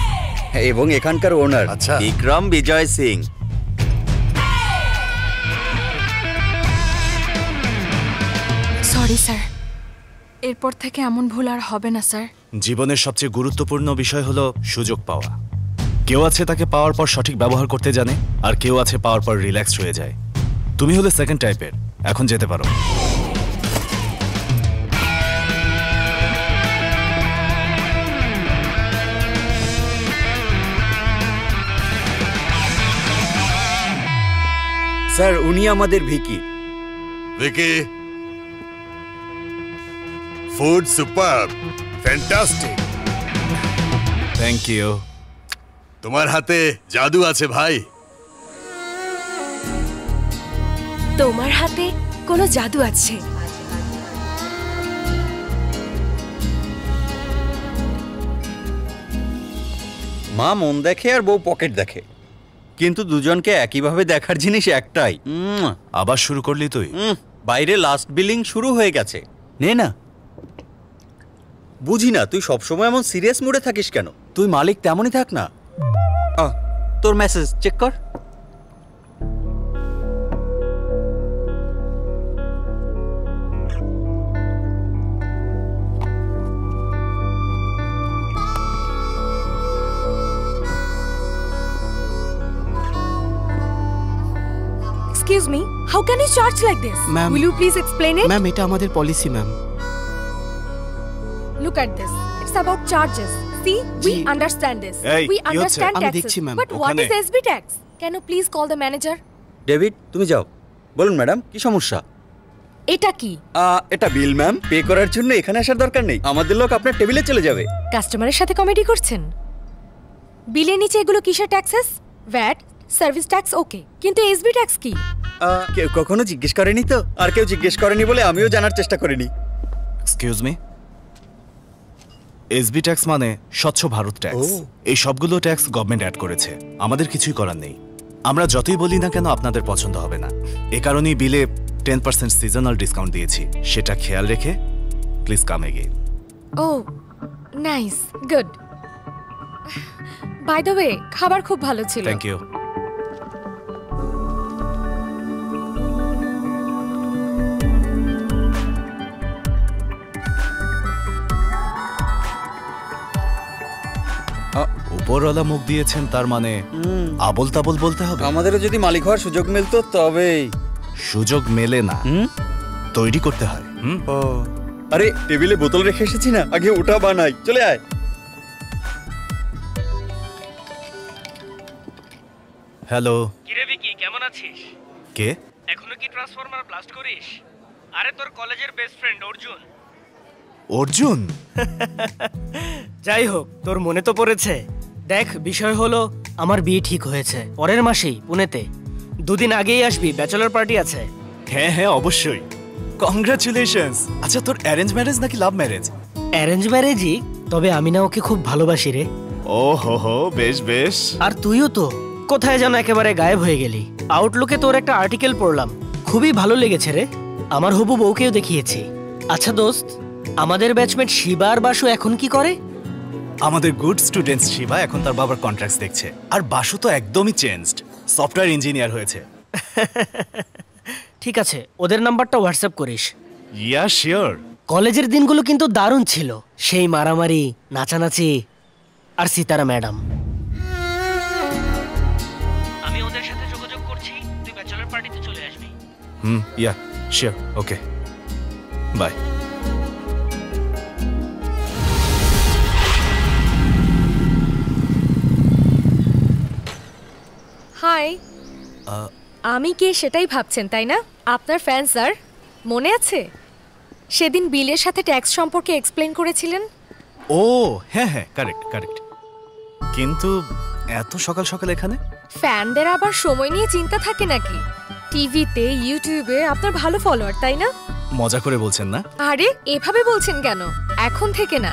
এবং এখানকার ওনার।
আচ্ছা,
বিক্রম বিজয় সিং।
সরি স্যার, এরপর থেকে এমন ভুল আর হবে না স্যার।
জীবনের সবচেয়ে গুরুত্বপূর্ণ বিষয় হলো সুযোগ পাওয়া। কেউ আছে তাকে পাওয়ার পর সঠিক ব্যবহার করতে জানে, আর কেউ আছে পাওয়ার পর রিল্যাক্স হয়ে যায়। তুমি হলে সেকেন্ড টাইপের, এখন যেতে পারো।
স্যার উনি আমাদের Vicky.
Vicky, food superb, fantastic.
Thank you.
তোমার হাতে জাদু আছে ভাই।
তোমার হাতে কোনো জাদু আছে।
মা মন দেখে আর বউ পকেট দেখে, কিন্তু দুজনকে একইভাবে দেখার জিনিস একটাই।
আবার শুরু করলি তুই?
বাইরে লাস্ট বিলিং শুরু হয়ে গেছে, নে না। বুঝি না তুই সবসময় এমন সিরিয়াস মুডে থাকিস কেন? তুই মালিক তেমনই থাক না। তোর মেসেজ চেক কর।
Excuse me, how can you charge like this?
Ma'am.
Will you please explain it?
Ma'am এটা আমাদের policy ma'am.
Look at this. It's about charges. See, we understand this.
Hey,
We
কি হচ্ছে?
understand
আমি
taxes.
দেখছি, ma'am.
But what
ওখানে।
is SB tax? Can you please call the manager?
David তুমি যাও। বলুন ম্যাডাম কি সমস্যা?
এটা কি?
এটা বিল ম্যাম। পে করার জন্য এখানে আসার দরকার নেই, আমাদের লোক আপনার টেবিলে চলে যাবে।
কাস্টমারের সাথে কমেডি করছেন? বিলের নিচে এগুলো কিসের ট্যাক্সেস? ভ্যাট, সার্ভিস ট্যাক্স, ওকে, কিন্তু এসবি ট্যাক্স কি?
কেউ কখনো জিজ্ঞেস করেনি তো, আর কেউ জিজ্ঞেস করেনি বলে আমিও জানার চেষ্টা করিনি।
এক্সকিউজ মি, এসবি ট্যাক্স মানে স্বচ্ছ ভারত ট্যাক্স। এই সবগুলো ট্যাক্স গভর্নমেন্ট অ্যাড করেছে, আমাদের কিছুই করার নেই। আমরা যতই বলি না কেন আপনাদের পছন্দ হবে না। এ কারণেই বিলে 10% সিজনাল ডিসকাউন্ট দিয়েছি, সেটা খেয়াল রেখে please come again.
Oh nice, good. By the way, খাবার খুব ভালো ছিল।
Thank you. উপরওয়ালা মুখ দিয়েছেন, তার মানে আবল তাবল বলতে হবে।
আমাদেরও যদি মালিক হওয়ার সুযোগ মিলতো তবেই।
সুযোগ মেলে না, তৈরি করতে হয়।
আরে টেবিলে বোতল রেখে এসেছি না, আগে ওটা বানাই। চলে আয়।
হ্যালো।
কিরে ভিকি, কেমন আছিস?
কে?
এখনো কি ট্রান্সফরমার ব্লাস্ট করিস? আরে তোর কলেজের বেস্ট ফ্রেন্ড অর্জুন।
অর্জুন?
যাই হোক, তোর মনে তো পড়েছে। দেখ, বিষয় হলো আমার বিয়ে ঠিক হয়েছে পরের মাসেই পুনেতে। দুদিন আগেই আসবি, ব্যাচেলর পার্টি আছে।
হ্যাঁ হ্যাঁ অবশ্যই। কংগ্রাচুলেশনস। আচ্ছা তোর অ্যারেঞ্জ ম্যারেজ নাকি লাভ ম্যারেজ?
অ্যারেঞ্জ ম্যারেজই, তবে আমি না ওকে খুব ভালোবাসি রে।
ও হো হো, বেশ বেশ।
আর তুইও তো। কোথায় যেন একেবারে গায়েব হয়ে গেলি। আউটলুকে তোর একটা আর্টিকেল পড়লাম, খুবই ভালো লেগেছে রে। আমার হবু বউকেও দেখিয়েছি। আচ্ছা দোস্ত, আমাদের ব্যাচমেট শিবা আর বাসু এখন কি করে?
আমাদের গুড স্টুডেন্টস শিবা এখন তার বাবার কন্ট্রাক্টস দেখছে, আর বাসু তো একদমই চেঞ্জড, সফটওয়্যার ইঞ্জিনিয়ার হয়েছে।
ঠিক আছে, ওদের নাম্বারটা হোয়াটসঅ্যাপ করিস।
Yeah sure.
কলেজের দিনগুলো কিন্তু দারুণ ছিল, সেই মারামারি, নাচানাচি আর সিতারা ম্যাডাম। আমি ওদের সাথে যোগাযোগ করছি, তুই ব্যাচেলর পার্টিতে চলে আসবি।
Yeah sure, okay bye.
Hi, আমি কে সেটাই ভাবছেন তাই না? আপনার ফ্যান স্যার, মনে আছে সেদিন বিলের সাথে ট্যাক্স সম্পর্কে এক্সপ্লেন করেছিলেন?
ও হ্যাঁ হ্যাঁ, কারেক্ট কারেক্ট। কিন্তু এত সকাল সকাল এখানে?
ফ্যানদের আবার সময় নিয়ে চিন্তা থাকে নাকি? টিভিতে, ইউটিউবে আপনার ভালো ফলোয়ার, তাই না?
মজা করে বলছেন না?
আরে এভাবে বলছেন কেন? এখন থেকে না,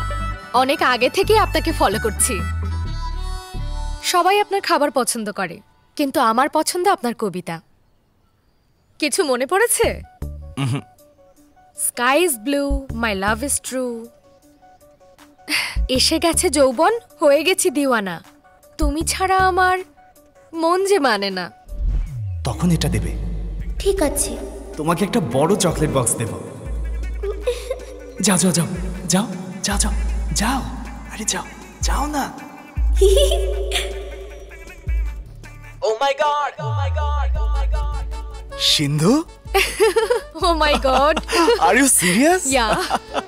অনেক আগে থেকেই আপনাকে ফলো করছি। সবাই আপনার খাবার পছন্দ করে, কিন্তু আমার পছন্দ আপনার কবিতা। কিছু মনে পড়েছে? Sky is blue, my love is true, এসে গেছে যৌবন, হয়ে গেছি দিওয়ানা, তুমি ছাড়া আমার মন যে মানে না।
তখন এটা দেবে।
ঠিক আছে,
তোমাকে একটা বড় চকলেট বক্স দেব। যাও যাও যাও যাও যাও যাও যাও, আরে যাও যাও না।
Oh my god, oh my god, oh my god.
Sindhu?
Oh my god.
Are you serious?
Yeah.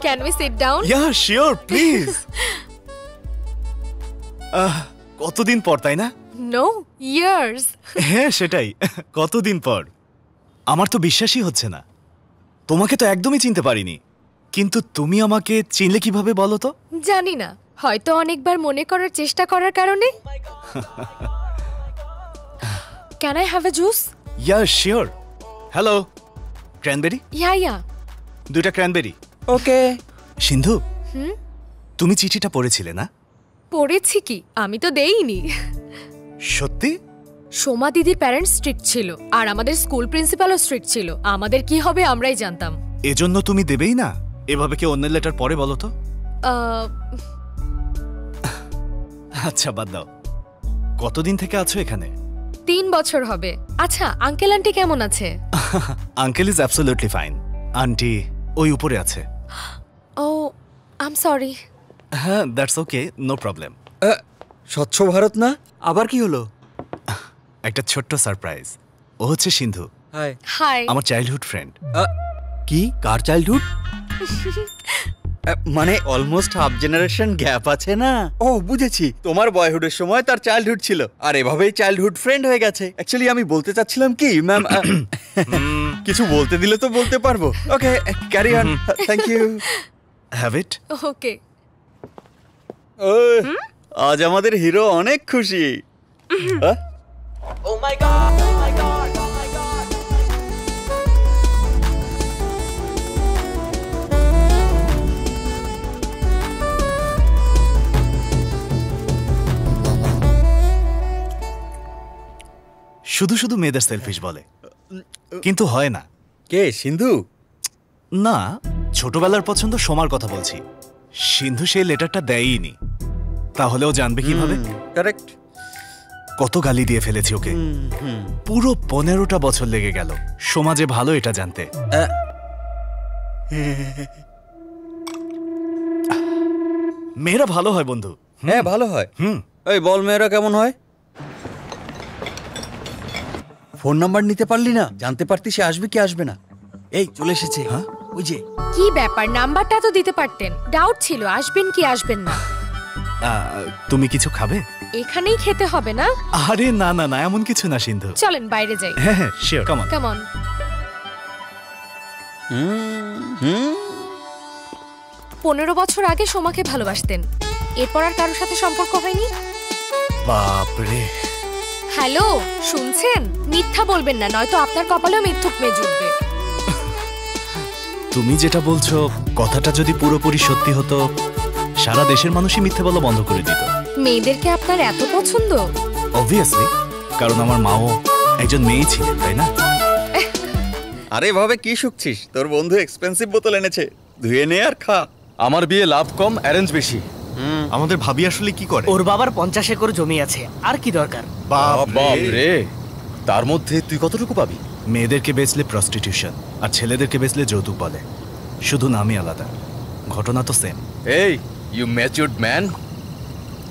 Can we sit down?
Yeah, sure, please. কতদিন পর, তাই না?
No, years.
হ্যাঁ সেটাই, কতদিন পর। আমার তো বিশ্বাসই হচ্ছে না, তোমাকে তো একদমই চিনতে পারিনি। কিন্তু তুমি আমাকে চিনলে কিভাবে বলো তো?
জানি না, হয়তো অনেকবার মনে করার চেষ্টা করার কারণে। Can I have a juice?
Yeah, sure. Hello. Cranberry?
Yeah.
দুইটা ক্র্যানবেরি।
ওকে।
সিন্ধু, তুমি চিঠিটা পড়েছিলে না?
পড়েছি কি, আমি তো দেইনি।
সত্যি?
সোমা দিদির প্যারেন্টস স্ট্রিক্ট ছিল, আর আমাদের স্কুল প্রিন্সিপালও স্ট্রিক্ট ছিল। আমাদের কি হবে আমরাই জানতাম।
এজন্য তুমি দেবেই না? এভাবে কি অন্যের লেটার পরে বলো তো? আচ্ছা বাদ দাও। কতদিন থেকে আছো এখানে?
3 বছর হবে। আচ্ছা, আঙ্কেল আন্টি কেমন আছে?
Uncle is absolutely fine. Aunty ওই উপরে আছে।
ও, আই এম সরি।
হ্যাঁ, দ্যাটস ওকে, নো প্রবলেম।
স্বচ্ছ ভারত না? আবার কি হলো?
একটা ছোট্ট সারপ্রাইজ। ও হচ্ছে সিন্ধু।
হাই।
হাই।
আমার চাইল্ডহুড ফ্রেন্ড।
কি? কার চাইল্ডহুড? মানে অলমোস্ট হাফ জেনারেশন গ্যাপ আছে না? ও বুঝেছি, তোমার বয়হুডের সময় তার চাইল্ডহুড ছিল, আর এভাবেই চাইল্ডহুড ফ্রেন্ড হয়ে গেছে। অ্যাকচুয়ালি আমি বলতে চাচ্ছিলাম কি ম্যাম, কিছু বলতে দিলে তো বলতে পারবো। Okay, carry on. Thank you.
Have it.
Okay.
আজ আমাদের হিরো অনেক খুশি।
Oh my god, oh my god, oh my god.
শুধু শুধু মেয়েদের সেলফিশ বলে, কিন্তু হয় না।
কে, সিন্ধু?
না, ছোটবেলার পছন্দ সোমার কথা বলছি। সিন্ধু সেই লেটারটা দেয়ইনি, তাহলেও জানবে কিভাবে?
কারেক্ট।
কত গালি দিয়ে ফেলেছি ওকে, পুরো 15টা বছর লেগে গেল সমাজে ভালো এটা জানতে। মেয়েরা ভালো হয় বন্ধু।
হ্যাঁ ভালো হয়। এই বল, মেয়েরা কেমন হয়? ফোন নাম্বার নিতে পারলি না? জানতে পারতি সে আসবে কি আসবে না। এই চলে এসেছে। হ্যাঁ ওই যে।
কি ব্যাপার, নাম্বারটা তো দিতে পারতেন। ডাউট ছিল আসবেন কি আসবেন না।
তুমি কিছু খাবে?
এখানেই খেতে হবে না?
আরে না না না, এমন কিছু না সিন্ধু।
চলেন বাইরে যাই।
হ্যাঁ হ্যাঁ sure, come on.
Come on. 15 বছর আগে সোমাকে ভালোবাসতেন, এরপর আর কারোর সাথে সম্পর্ক হয়নি?
বাপরে।
হ্যালো, শুনছেন? মিথ্যা বলবেন না, নয়তো আপনার কপালেও মিথ্যুক মেয়ে জুটবে।
তুমি যেটা বলছো কথাটা যদি পুরোপুরি সত্যি হতো, সারা দেশের মানুষই মিথ্যে বলা বন্ধ করে দিত।
মেয়েদেরকে আপনার এত পছন্দ?
অবভিয়াসলি। কারণ আমার মাও একজন মেয়ে ছিলেন, তাই না?
আরে ভাবে কি শুকছিস? তোর বন্ধু এক্সপেন্সিভ বোতল এনেছে, ধুয়ে নে আর খা।
আমার বিয়ে লাভ কম, অ্যারেঞ্জ বেশি।
আমাদের ভাবি আসলে কি করে?
ওর বাবার 50 একর জমি আছে, আর কি দরকার?
বাপ রে, তার মধ্যে তুই কতটুকু পাবি?
মেয়েদেরকে বেচলে প্রস্টিটিউশন, আর ছেলেদেরকে বেচলে যৌতুক বলে। শুধু নামই আলাদা, ঘটনা তো সেম।
এই ইউ ম্যাচিউরড ম্যান।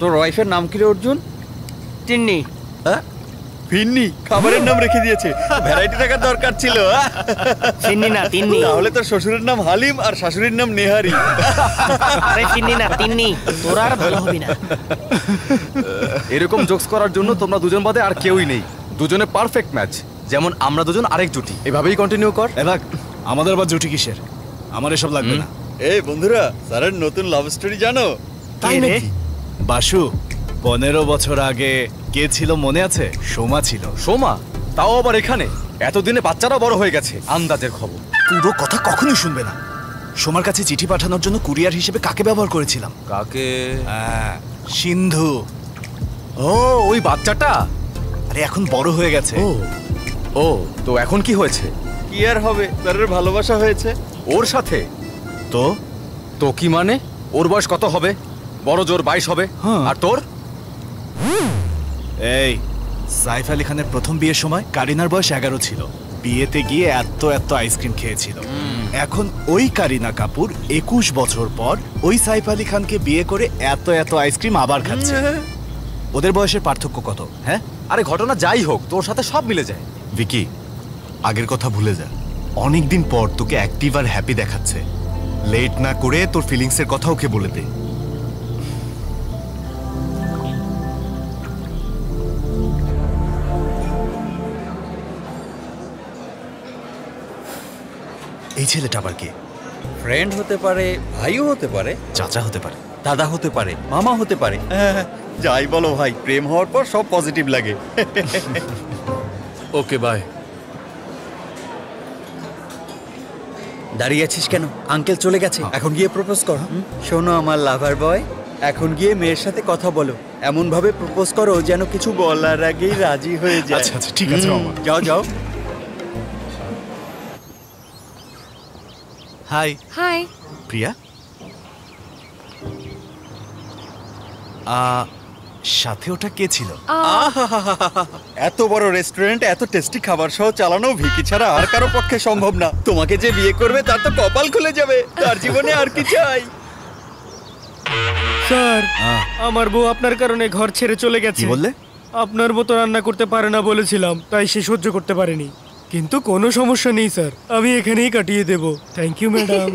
তোর ওয়াইফের নাম কি রে অর্জুন?
তিন্নি।
হ্যাঁ, ফিন্নি খাবারের নাম রেখে দিয়েছে। ভ্যারাইটি থাকার দরকার ছিল।
ফিন্নি না তিন্নি।
তাহলে তোর শ্বশুরের নাম হালিম আর শাশুড়ির নাম নেহারি।
আরে ফিন্নি না তিন্নি, তোর আর ভালো হবি না।
এরকম জোকস করার জন্য তোমরা দুজন বাদে আর কেউই নেই। দুজনে পারফেক্ট ম্যাচ, যেমন আমরা দুজন আরেক জুটি। এভাবেই কন্টিনিউ কর।
এবার আমাদের আবার জুটি কিসের? আমার এসব লাগবে না।
এই বন্ধুরা, স্যারের নতুন লাভ স্টোরি জানো?
তাই নাকি? বাসু, 15 বছর আগে কে ছিল মনে আছে? সোমা ছিল।
সোমা? তাও আবার এখানে? এতদিনে বাচ্চারা বড় হয়ে গেছে। আন্দাজের খবর।
পুরো কথা কখনোই শুনবে না। সোমার কাছে চিঠি পাঠানোর জন্য কুরিয়ার হিসেবে কাকে ব্যবহার করেছিলাম?
কাকে?
সিন্ধু।
ও, ওই বাচ্চাটা?
আরে এখন বড় হয়ে গেছে।
ও, তো এখন কি হয়েছে?
কি আর হবে, স্যারের ভালোবাসা হয়েছে
ওর সাথে।
তো
তো কি মানে? ওর বয়স কত হবে? বড় জোর 22 হবে। আর তোর?
এই সাইফ আলী খানের প্রথম বিয়ের সময় কারিনার বয়স 11 ছিল। বিয়েতে গিয়ে এত আইসক্রিম খেয়েছিল। এখন ওই কারিনা কাপুর 21 বছর পর ওই সাইফ আলী খানকে বিয়ে করে এত আইসক্রিম আবার খাচ্ছে। ওদের বয়সের পার্থক্য কত? হ্যাঁ,
আরে ঘটনা যাই হোক, তোর সাথে সব মিলে যায়।
ভিকি, আগের কথা ভুলে যা। অনেকদিন পর তোকে অ্যাক্টিভ আর হ্যাপি দেখাচ্ছে। লেট না করে তোর ফিলিংসের কথা ওকে বলে দে।
এই ছেলেটা আবার কে?
ফ্রেন্ড হতে পারে, ভাইও হতে পারে,
চাচা হতে পারে,
দাদা হতে পারে, মামা হতে পারে। যাই বলো ভাই, প্রেম হওয়ার পর সব পজিটিভ লাগে।
Okay bye.
দাঁড়িয়ে আছিস কেন? আঙ্কেল চলে গেছে, এখন গিয়ে প্রপোজ কর। শোনো আমার লাভার বয়, এখন গিয়ে মেয়ের সাথে কথা বলো। এমন ভাবে প্রপোজ করো যেন কিছু বলার আগেই রাজি হয়ে যায়।
আচ্ছা ঠিক আছে মামা।
যাও।
হাই।
হাই।
প্রিয়া? সাথে ওটা কে ছিল?
এত বড় রেস্টুরেন্ট, এত টেস্টি খাবার সহ চালানো ভিকি ছাড়া আর কারো পক্ষে সম্ভব না। তোমাকে যে বিয়ে করবে তার তো কপাল খুলে যাবে। তার জীবনে আর কি চাই?
স্যার, আমার বউ আপনার কারণে ঘর ছেড়ে চলে গেছে।
কি বললে?
আপনার মতো রান্না করতে পারে না বলেছিলাম, তাই সে সহ্য করতে পারেনি। কিন্তু কোনো সমস্যা নেই স্যার, আমি এখানেই কাটিয়ে দেব। Thank you madam.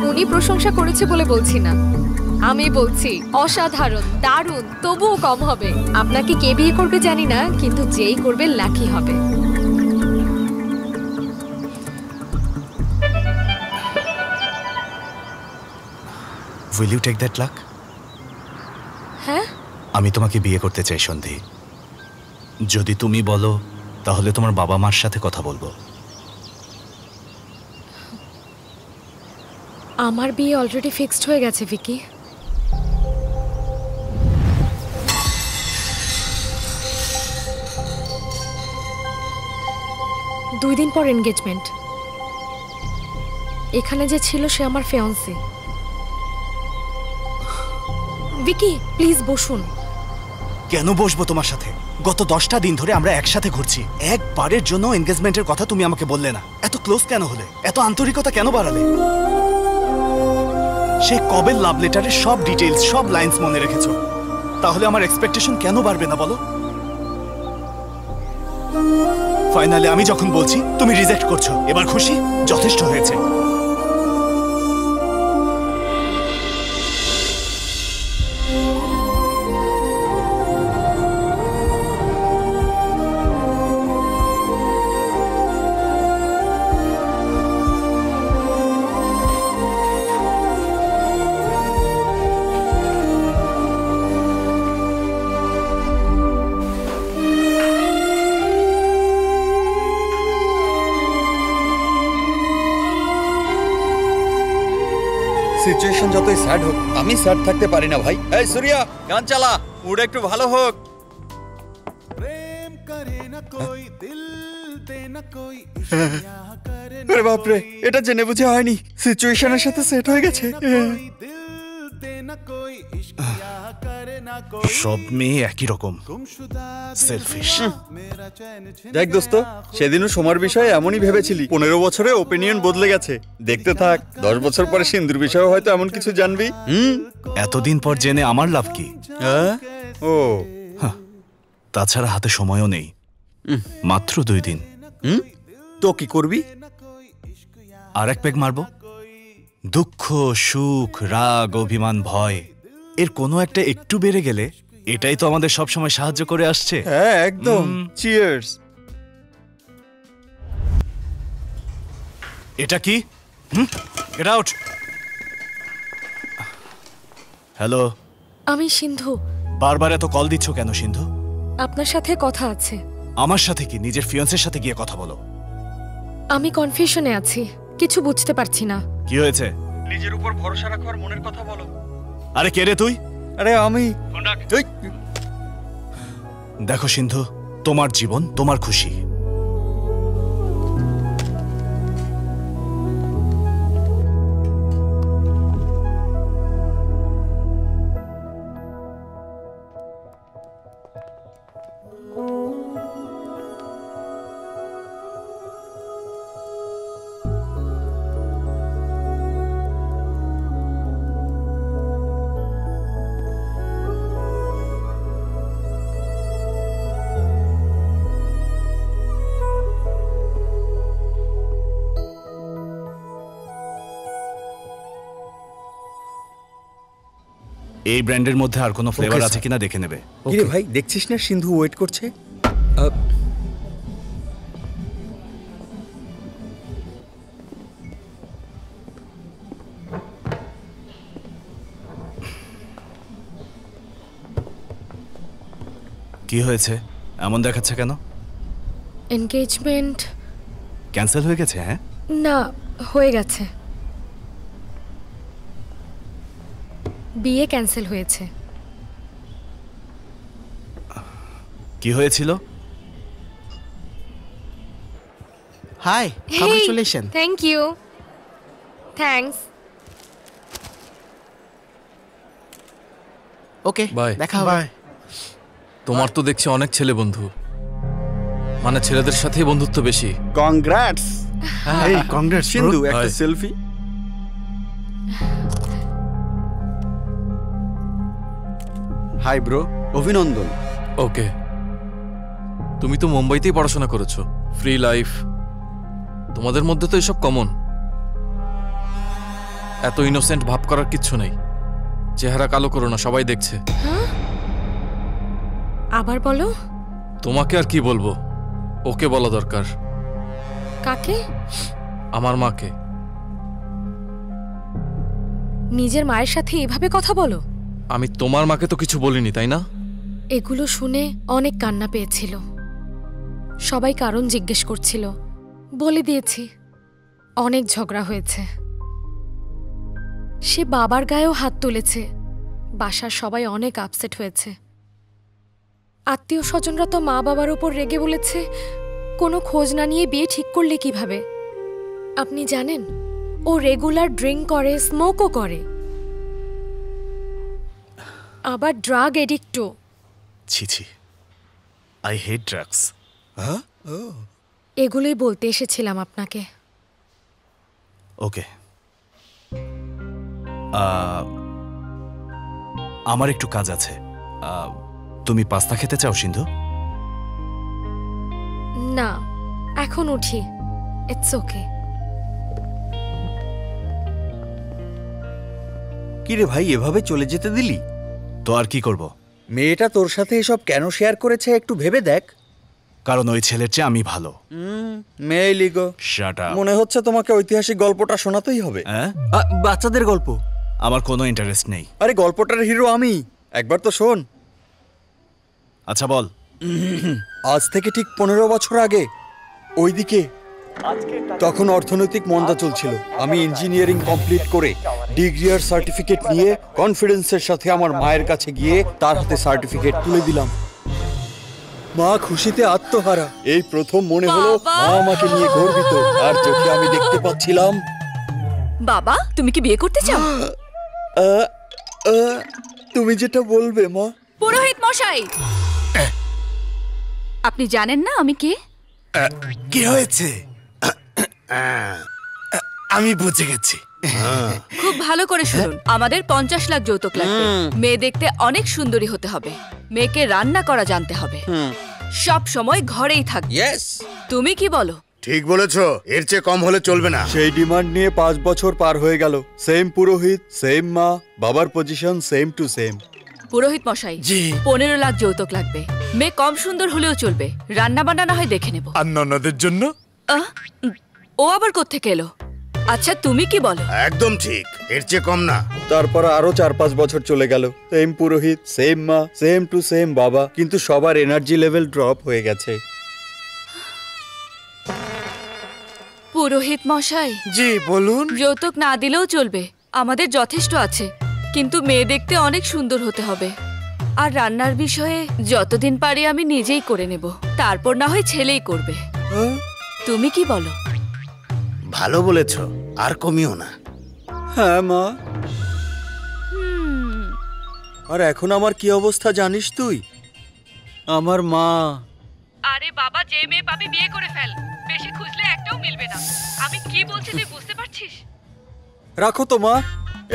উনি প্রশংসা করেছে বলে বলছি না, আমি বলছি অসাধারণ, দারুণ, তবুও কম হবে। আপনাকে কে বিয়ে করবে জানি না, কিন্তু যেই করবে লাকি হবে।
Will you take that luck?
হ্যাঁ,
আমি তোমাকে বিয়ে করতে চাই সন্ধি। যদি তুমি বলো তাহলে তোমার বাবা মার সাথে কথা বলবো।
আমার বিয়ে অলরেডি ফিক্সড হয়ে গেছে ভিকি। দুই দিন পর এনগেজমেন্ট। এখানে যে ছিল সে আমার ফিয়ান্সি। ভিকি প্লিজ বসুন।
কেন বসবো তোমার সাথে? গত 10টা দিন ধরে আমরা একসাথে ঘুরছি। একবারের জন্য এনগেজমেন্টের কথা তুমি আমাকে বললে না। এত ক্লোজ কেন হলে? এত আন্তরিকতা কেন বাড়ালে? সে কবে লাভ লেটারের সব ডিটেইলস, সব লাইন্স মনে রেখেছো। তাহলে আমার এক্সপেকটেশন কেন বাড়বে না বলো? ফাইনালি আমি যখন বলছি তুমি রিজেক্ট করছো, এবার খুশি? যথেষ্ট হয়েছে।
সিচুয়েশন যতই স্যাড হোক আমি স্যাড থাকতে পারি না ভাই। এই সূর্যা গান চালা, মুড একটু ভালো হোক। আরে বাপরে, এটা জেনে বুঝে হয়নি, সিচুয়েশনের সাথে সেট হয়ে গেছে।
সব মেয়ে একই রকম, সেলফিশ।
দেখ দোস্ত, সেদিনও সময়ের বিষয়ে এমনই ভেবেছিলি, 15 বছরে ওপিনিয়ন বদলে গেছে। দেখতে থাক, 10 বছর পরে সিন্ধুর বিষয়ে হয়তো এমন কিছু জানবি।
এতদিন পর জেনে আমার লাভ কি?
ও
তাছাড়া হাতে সময়ও নেই, মাত্র 2 দিন।
তো কি করবি?
আর এক পেগ মারবো। দুঃখ, সুখ, রাগ, অভিমান, ভয়, এর কোনো একটা একটু বেড়ে গেলে এটাই তো আমাদের সব সময় সাহায্য করে আসছে।
হ্যাঁ একদম। চিয়ার্স।
এটা কি? Get out. হ্যালো,
আমি সিন্ধু।
বারবার এত কল দিচ্ছ কেন সিন্ধু?
আপনার সাথে কথা আছে।
আমার সাথে কি? নিজের ফিয়ান্সের সাথে গিয়ে কথা বলো।
আমি কনফিউশনে আছি, কিছু বুঝতে পারছি না।
কি হয়েছে?
নিজের উপর ভরসা রাখো আর মনের কথা বলো।
আরে কে রে তুই?
আরে আমি।
দেখো সিন্ধু, তোমার জীবন, তোমার খুশি। এই ব্র্যান্ডের মধ্যে আর কোনো ফ্লেভার আছে কিনা দেখে নেবে।
কিরে ভাই, দেখছিস না সিন্ধু ওয়েট করছে?
কি হয়েছে? এমন দেখাচ্ছে কেন?
এনগেজমেন্ট
ক্যান্সেল হয়ে গেছে? হ্যাঁ
না, হয়ে গেছে। বিয়ে ক্যান্সেল হয়েছে।
কি হয়েছিল?
Hi, congratulation.
Thank you. Thanks.
Okay,
bye.
দেখা হবে।
তোমার তো দেখছি অনেক ছেলে বন্ধু, মানে ছেলেদের সাথেই বন্ধুত্ব বেশি।
কংগ্রাটস।
এই কংগ্রেটস
সিন্ধু, একটা সেলফি। হাই ব্রো, অভিনন্দন।
ওকে, তুমি তো মুম্বাইতেই পড়াশোনা করেছো, ফ্রি লাইফ, তোমাদের মধ্যে তো এসব কমন। এত ইনোসেন্ট ভাব করার কিচ্ছু নেই। চেহারা কালো করো না, সবাই দেখছে।
আবার বলো।
তোমাকে আর কি বলবো, ওকে বলা দরকার।
কাকে?
আমার মাকে।
নিজের মায়ের সাথে এভাবে কথা বলো?
আমি তোমার মাকে তো কিছু বলিনি, তাই না?
এগুলো শুনে অনেক কান্না পেয়েছিল, সবাই কারণ জিজ্ঞেস করছিল, বলে দিয়েছি। অনেক ঝগড়া হয়েছে, সে বাবার গায়েও হাত তুলেছে। বাসার সবাই অনেক আপসেট হয়েছে। আত্মীয় স্বজনরা তো মা বাবার উপর রেগে বলেছে কোনো খোঁজ না নিয়ে বিয়ে ঠিক করলে কিভাবে। আপনি জানেন, ও রেগুলার ড্রিঙ্ক করে, স্মোকও করে, আবার ড্রাগ এডিক্টও।
ছি ছি, আই হেট ড্রাগস।
এগুলোই বলতে এসেছিলাম আপনাকে।
ওকে, আমার একটু কাজ আছে। তুমি পাস্তা খেতে চাও সিন্ধু?
না, এখন উঠি। It's okay.
কিরে ভাই, এভাবে চলে যেতে দিলি?
তো আর কি করব?
মেয়েটা তোর সাথে এসব কেন শেয়ার করেছে একটু ভেবে দেখ।
কারণ ওই ছেলের চেয়ে আমি ভালো।
মেয়ে লিগো।
Shut up.
মনে হচ্ছে তোমাকে ঐতিহাসিক গল্পটা শোনাতেই হবে।
বাচ্চাদের গল্প।
আমার কোনো ইন্টারেস্ট নেই।
আরে গল্পটার হিরো আমি, একবার তো শোন।
আচ্ছা বল।
আজ থেকে ঠিক 15 বছর আগে ওইদিকে তখন অর্থনৈতিক মন্দা চলছিল। আমি ইঞ্জিনিয়ারিং কমপ্লিট করে ডিগ্রি আর সার্টিফিকেট নিয়ে কনফিডেন্সের সাথে আমার মায়ের কাছে গিয়ে তার হাতে সার্টিফিকেট তুলে দিলাম। মা খুশিতে আত্মহারা। এই প্রথম মনে হলো মা আমাকে নিয়ে গর্বিত, আর চোখে আমি দেখতে পাচ্ছিলাম।
বাবা, তুমি কি বিয়ে করতে চাও?
তুমি যেটা বলবে মা।
পুরোহিত মশাই, আপনি জানেন না আমি কে?
কি হয়েছে? আমি বুঝে গেছি।
খুব ভালো করে শুনুন, আমাদের 50 লাখ যৌতুক লাগবে। মেয়ে দেখতে অনেক সুন্দরী হতে হবে, মেয়েকে রান্না করা জানতে হবে, সব সময় ঘরেই থাকবে। তুমি কি বলো?
ঠিক বলেছো, এর চেয়ে কম হলে চলবে না।
সেই ডিমান্ড নিয়ে 5 বছর পার হয়ে গেল। সেম পুরোহিত, সেম মা, বাবার পজিশন সেম টু সেম।
পুরোহিত মশাই, 15 লাখ যৌতুক লাগবে। মেয়ে কম সুন্দর হলেও চলবে, রান্না বান্না না হয় দেখে নেব।
আর ননদের জন্য?
ও আবার কোত্থেকে এলো? আচ্ছা তুমি কি বলো?
একদম ঠিক, এর চেয়ে কম না।
তারপর আরো 4-5 বছর চলে গেল। সেম পুরোহিত, সেম মা, সেম টু সেম বাবা, কিন্তু সবার এনার্জি লেভেল ড্রপ হয়ে গেছে।
পুরোহিত মশাই,
জি বলুন।
যৌতুক না দিলেও চলবে, আমাদের যথেষ্ট আছে, কিন্তু মেয়ে দেখতে অনেক সুন্দর হতে হবে। আর রান্নার বিষয়ে যতদিন পারি আমি নিজেই করে নেব, তারপর না হয় ছেলেই করবে। তুমি কি বলো?
ভালো বলেছো, আর কমিও না।
হ্যাঁ মা। আর এখন আমার কি অবস্থা জানিস তুই? আমার মা।
আরে বাবা, যে মেয়ে পাবি বিয়ে করে ফেল, বেশি খুঁজলে একটাও মিলবে না। আমি কি বলছি তুই বুঝতে পারছিস?
রাখো তো মা,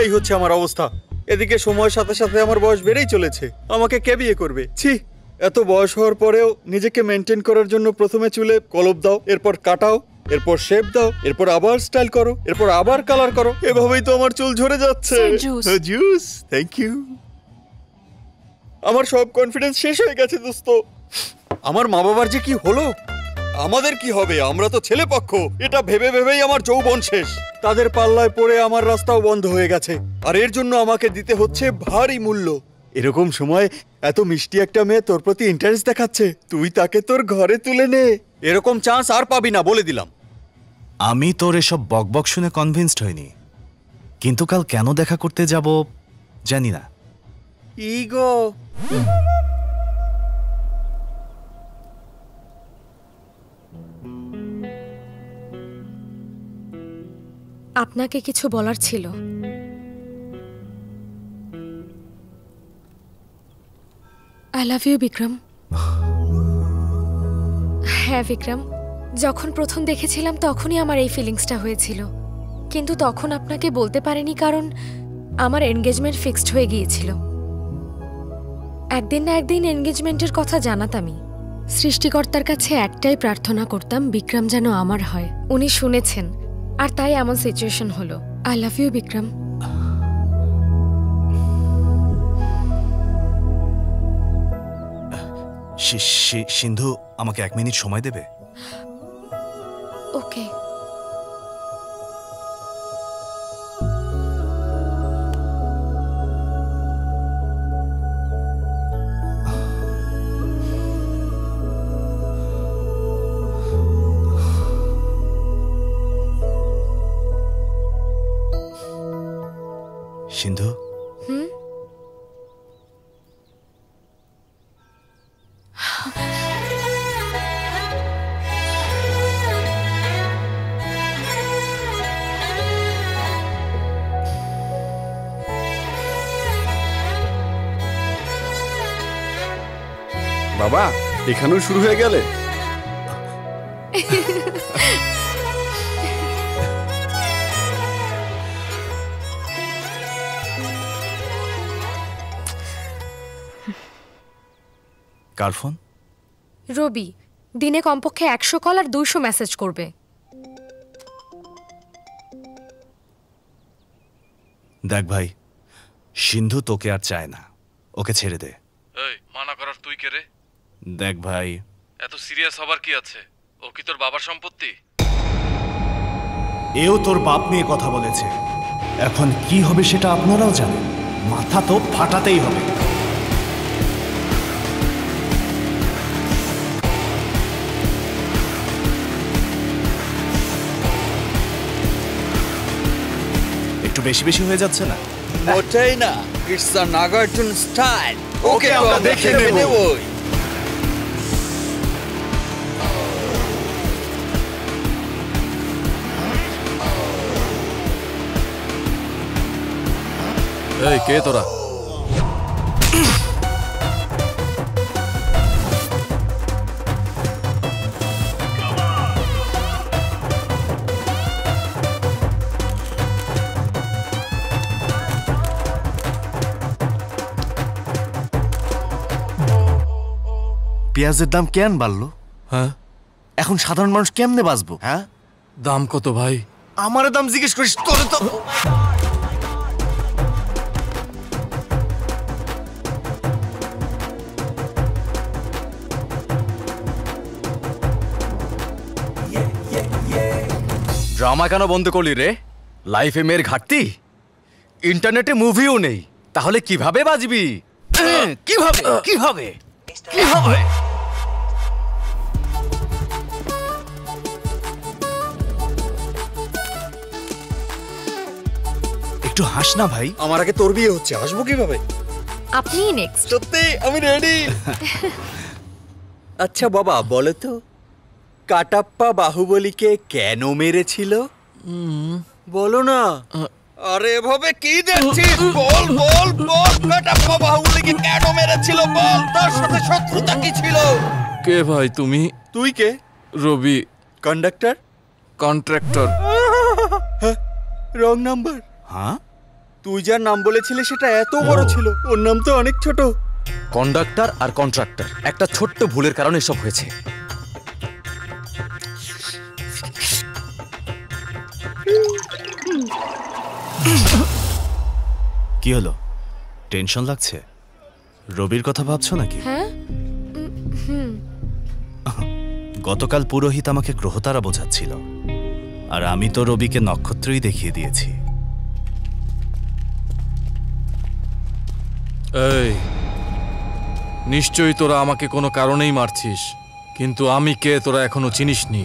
এই হচ্ছে আমার অবস্থা। এদিকে সময়ের সাথে সাথে আমার বয়স বেড়েই চলেছে, আমাকে কে বিয়ে করবে? ছি, এত বয়স হওয়ার পরেও নিজেকে মেনটেন করার জন্য প্রথমে চুলে কলপ দাও, এরপর কাটাও, এরপর শেপ দাও, এরপর আবার স্টাইল করো, এরপর আবার কালার করো। এভাবেই তো আমার চুল ঝরে যাচ্ছে। Juice, thank you. আমার সব কনফিডেন্স শেষ হয়ে গেছে দোস্ত। আমার মা বাবার যে কি হলো, আমাদের কি হবে? আমরা তো ছেলে পক্ষ, এটা ভেবে ভেবেই আমার যৌবন শেষ। তাদের পাল্লায় পড়ে আমার রাস্তাও বন্ধ হয়ে গেছে, আর এর জন্য আমাকে দিতে হচ্ছে ভারী মূল্য। এরকম সময় এত মিষ্টি একটা মেয়ে তোর প্রতি ইন্টারেস্ট দেখাচ্ছে, তুই তাকে তোর ঘরে তুলে নে। এরকম চান্স আর পাবি না, বলে দিলাম।
আমি তোর এসব বকবক শুনে কনভিন্সড হইনি, কিন্তু কাল কেন দেখা করতে যাব জানি না।
ইগো।
আপনাকে কিছু বলার ছিল। I love you Vikram. হ্যাঁ বিক্রম, যখন প্রথম দেখেছিলাম তখনই আমার এই ফিলিংসটা হয়েছিল, কিন্তু তখন আপনাকে বলতে পারিনি কারণ আমার এনগেজমেন্ট ফিক্সড হয়ে গিয়েছিল। একদিন না একদিন এনগেজমেন্টের কথা জানাতামই। সৃষ্টিকর্তার কাছে একটাই প্রার্থনা করতাম, বিক্রম যেন আমার হয়। উনি শুনেছেন, আর তাই এমন সিচুয়েশন হলো। I love you Vikram.
Sindhu, আমাকে 1 মিনিট সময় দেবে?
ওকে।
সিন্ধু,
বাবা, এখানেও শুরু হয়ে গেলে?
কার ফোন?
রবি দিনে কমপক্ষে 100 কল আর 200 মেসেজ করবে।
দেখ ভাই, সিন্ধু তোকে আর চায় না, ওকে ছেড়ে দে।
এই মানা করার তুই কে রে?
দেখ ভাই,
এত সিরিয়াস হবার কি আছে? ও কি তোর বাবার সম্পত্তি?
এও তোর বাপ নিয়ে কথা বলেছে, এখন কি হবে সেটা আপনারাও জানেন। মাথা তো ফাটাতেই হবে। একটু
বেশি বেশি হয়ে যাচ্ছে না?
মোটেই না, ইটস আ নাগার্জুন স্টাইল। ওকে আমরা দেখে নেব।
এই কে তোরা?
পেঁয়াজের দাম কেন বাড়লো?
হ্যাঁ,
এখন সাধারণ মানুষ কেমনে বাঁচবো? হ্যাঁ,
দাম কত ভাই?
আমার দাম জিজ্ঞেস করিস? তোরে তো
ড্রামা কেন বন্ধ করলি রে? লাইফে মেয়ের ঘাটতি, ইন্টারনেটে মুভিও নেই, তাহলে কিভাবে বাজবি? কিভাবে কিভাবে কিভাবে?
একটু হাস না ভাই।
আমার আগে তোর বিয়ে হচ্ছে, হাসবো কিভাবে?
আপনি নেক্সট।
সত্যি আমি রেডি। আচ্ছা বাবা বলো তো, কাটাপ্পা বাহুবলীকে কেন মেরেছিল? বলো না। আরে এভাবে কি দেখছিস? বল বল বল, কাটাপ্পা বাহুবলীকে কেন মেরেছিল বল, তার সাথে শত্রুতা কি ছিল?
কে ভাই তুমি?
তুই কে?
রবি।
কন্ডাক্টর?
কন্ট্রাক্টর।
Wrong number.
হ্যাঁ,
তুই যার নাম বলেছিলি সেটা এত বড় ছিল, ওর নাম তো অনেক ছোট।
কন্ডাক্টর আর কন্ট্রাক্টর, একটা ছোট্ট ভুলের কারণে এসব হয়েছে।
কি হলো? টেনশন লাগছে? রবির কথা ভাবছো নাকি?
হ্যাঁ,
গতকাল পুরোহিত আমাকে গ্রহতারা বোঝাচ্ছিল, আর আমি তো রবিকে নক্ষত্রই দেখিয়ে দিয়েছি।
এই, নিশ্চয়ই তোরা আমাকে কোনো কারণেই মারছিস, কিন্তু আমি কে তোরা এখনো চিনিসনি।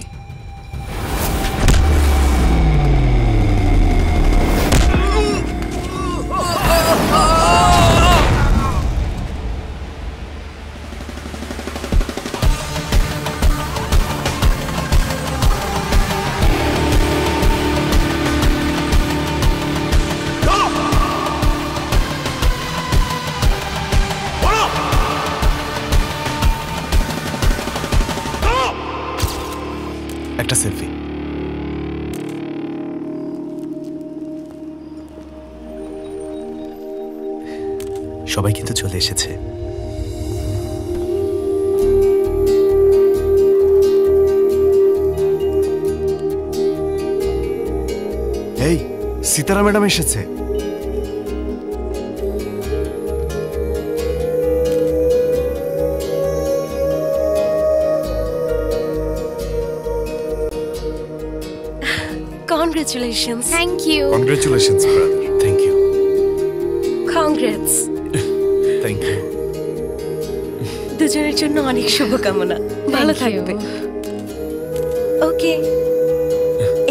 একটা সেলফি। সবাই কিন্তু চলে এসেছে। এই, সীতারা ম্যাডাম এসেছে।
Congratulations.
Thank you.
Congratulations, brother. Thank you.
Congrats.
Thank you.
দুজনের জন্য অনেক শুভকামনা। ভালো থাকবে। ওকে,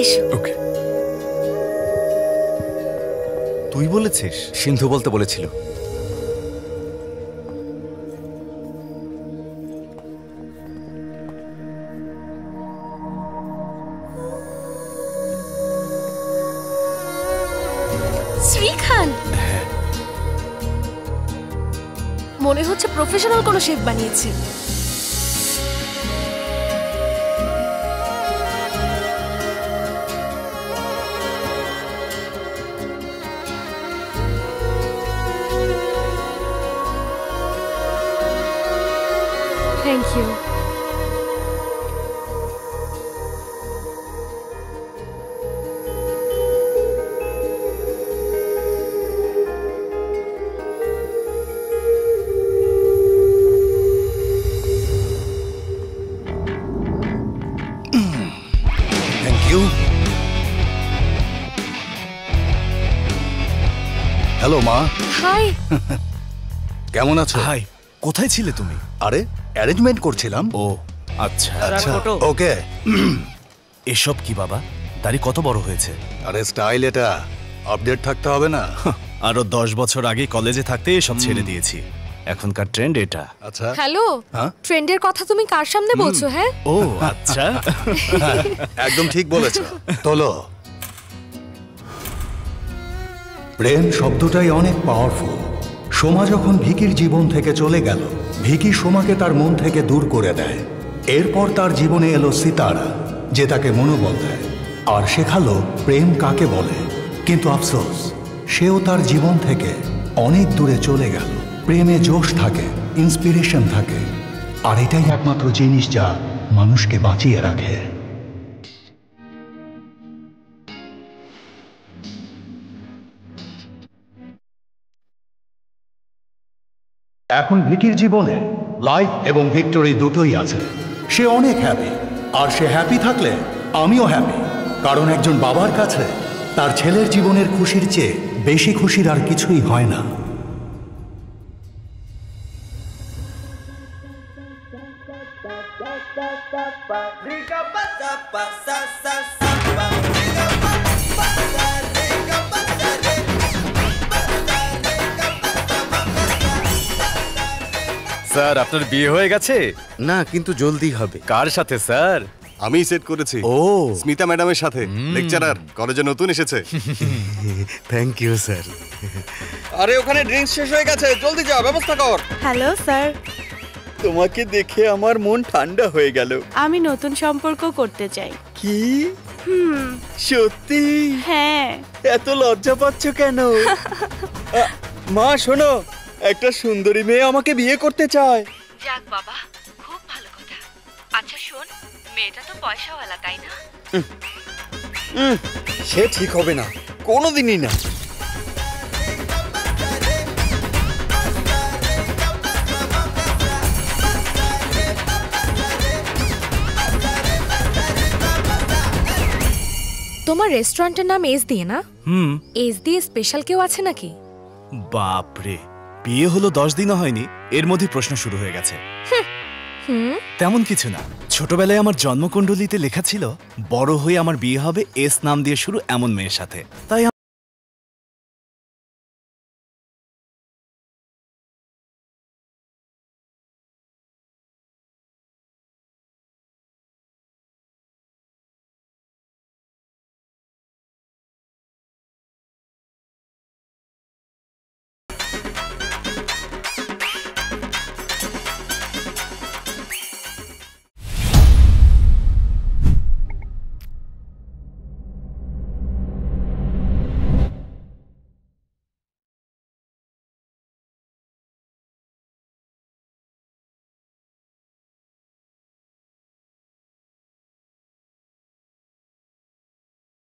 এসো।
ওকে। তুই বলেছিস?
সিন্ধু বলতে বলেছিল।
শ্রীখান, মনে হচ্ছে প্রফেশনাল কোনো শেফ বানিয়েছে।
Thank you.
Thank you.
Hello মা,
হাই।
কেমন আছো?
হাই, কোথায় ছিলে তুমি?
আরে অ্যারেঞ্জমেন্ট করছিলাম।
ও আচ্ছা
আচ্ছা, ওকে।
এসব কি বাবা? দাড়ি কত বড় হয়েছে?
আরে স্টাইল এটা, আপডেট থাকতে হবে না?
আরো 10 বছর আগে কলেজে থাকতে এসব ছেড়ে দিয়েছি। এখনকার ট্রেন্ড এটা।
আচ্ছা
হ্যালো, ট্রেন্ডের কথা তুমি কার সামনে বলছো? হ্যাঁ,
ও আচ্ছা।
একদম ঠিক বলেছো। তোলো।
প্রেম শব্দটাই অনেক পাওয়ারফুল। সোমা যখন ভিকির জীবন থেকে চলে গেল, ভিকি সোমাকে তার মন থেকে দূর করে দেয়। এরপর তার জীবনে এলো সিতারা, যে তাকে মনোবল দেয় আর শেখালো প্রেম কাকে বলে। কিন্তু আফসোস, সেও তার জীবন থেকে অনেক দূরে চলে গেল। প্রেমে জোশ থাকে, ইন্সপিরেশন থাকে, আর এটাই একমাত্র জিনিস যা মানুষকে বাঁচিয়ে রাখে। এখন ভিকির জীবনে লাইফ এবং ভিক্টরি দুটোই আছে। সে অনেক হ্যাপি, আর সে হ্যাপি থাকলে আমিও হ্যাপি। কারণ একজন বাবার কাছে তার ছেলের জীবনের খুশির চেয়ে বেশি খুশির আর কিছুই হয় না।
স্যার, আপনার বিয়ে হয়ে গেছে?
না, কিন্তু জলদি হবে।
কার সাথে স্যার?
আমি সেট করেছি।
ও,
স্মিতা ম্যাডামের সাথে। লেকচারার, কলেজে নতুন এসেছে।
Thank you sir.
আরে ওখানে ড্রিঙ্কস শেষ হয়ে গেছে, জলদি যা, ব্যবস্থা কর।
হ্যালো স্যার,
তোমাকে দেখে আমার মন ঠান্ডা হয়ে গেল।
আমি নতুন সম্পর্ক করতে চাই।
কি? সত্যি?
হ্যাঁ।
এত লজ্জা পাচ্ছ কেন? মা শোনো, একটা সুন্দরী মেয়ে আমাকে বিয়ে করতে চায়।
যাক বাবা, খুব ভালো কথা। আচ্ছা শোন, মেয়েটা তো পয়সাওয়ালা, তাই না?
সে ঠিক হবে না, কোনোদিনই না।
তোমার রেস্টুরেন্টের নাম এস দিয়ে না? এস দিয়ে স্পেশাল কেউ আছে নাকি?
বাপরে, বিয়ে হলো 10 দিনও হয়নি, এর মধ্যে প্রশ্ন শুরু হয়ে গেছে। তেমন কিছু না। ছোটবেলায় আমার জন্মকুণ্ডলিতে লেখা ছিল বড় হয়ে আমার বিয়ে হবে এস নাম দিয়ে শুরু এমন মেয়ের সাথে, তাই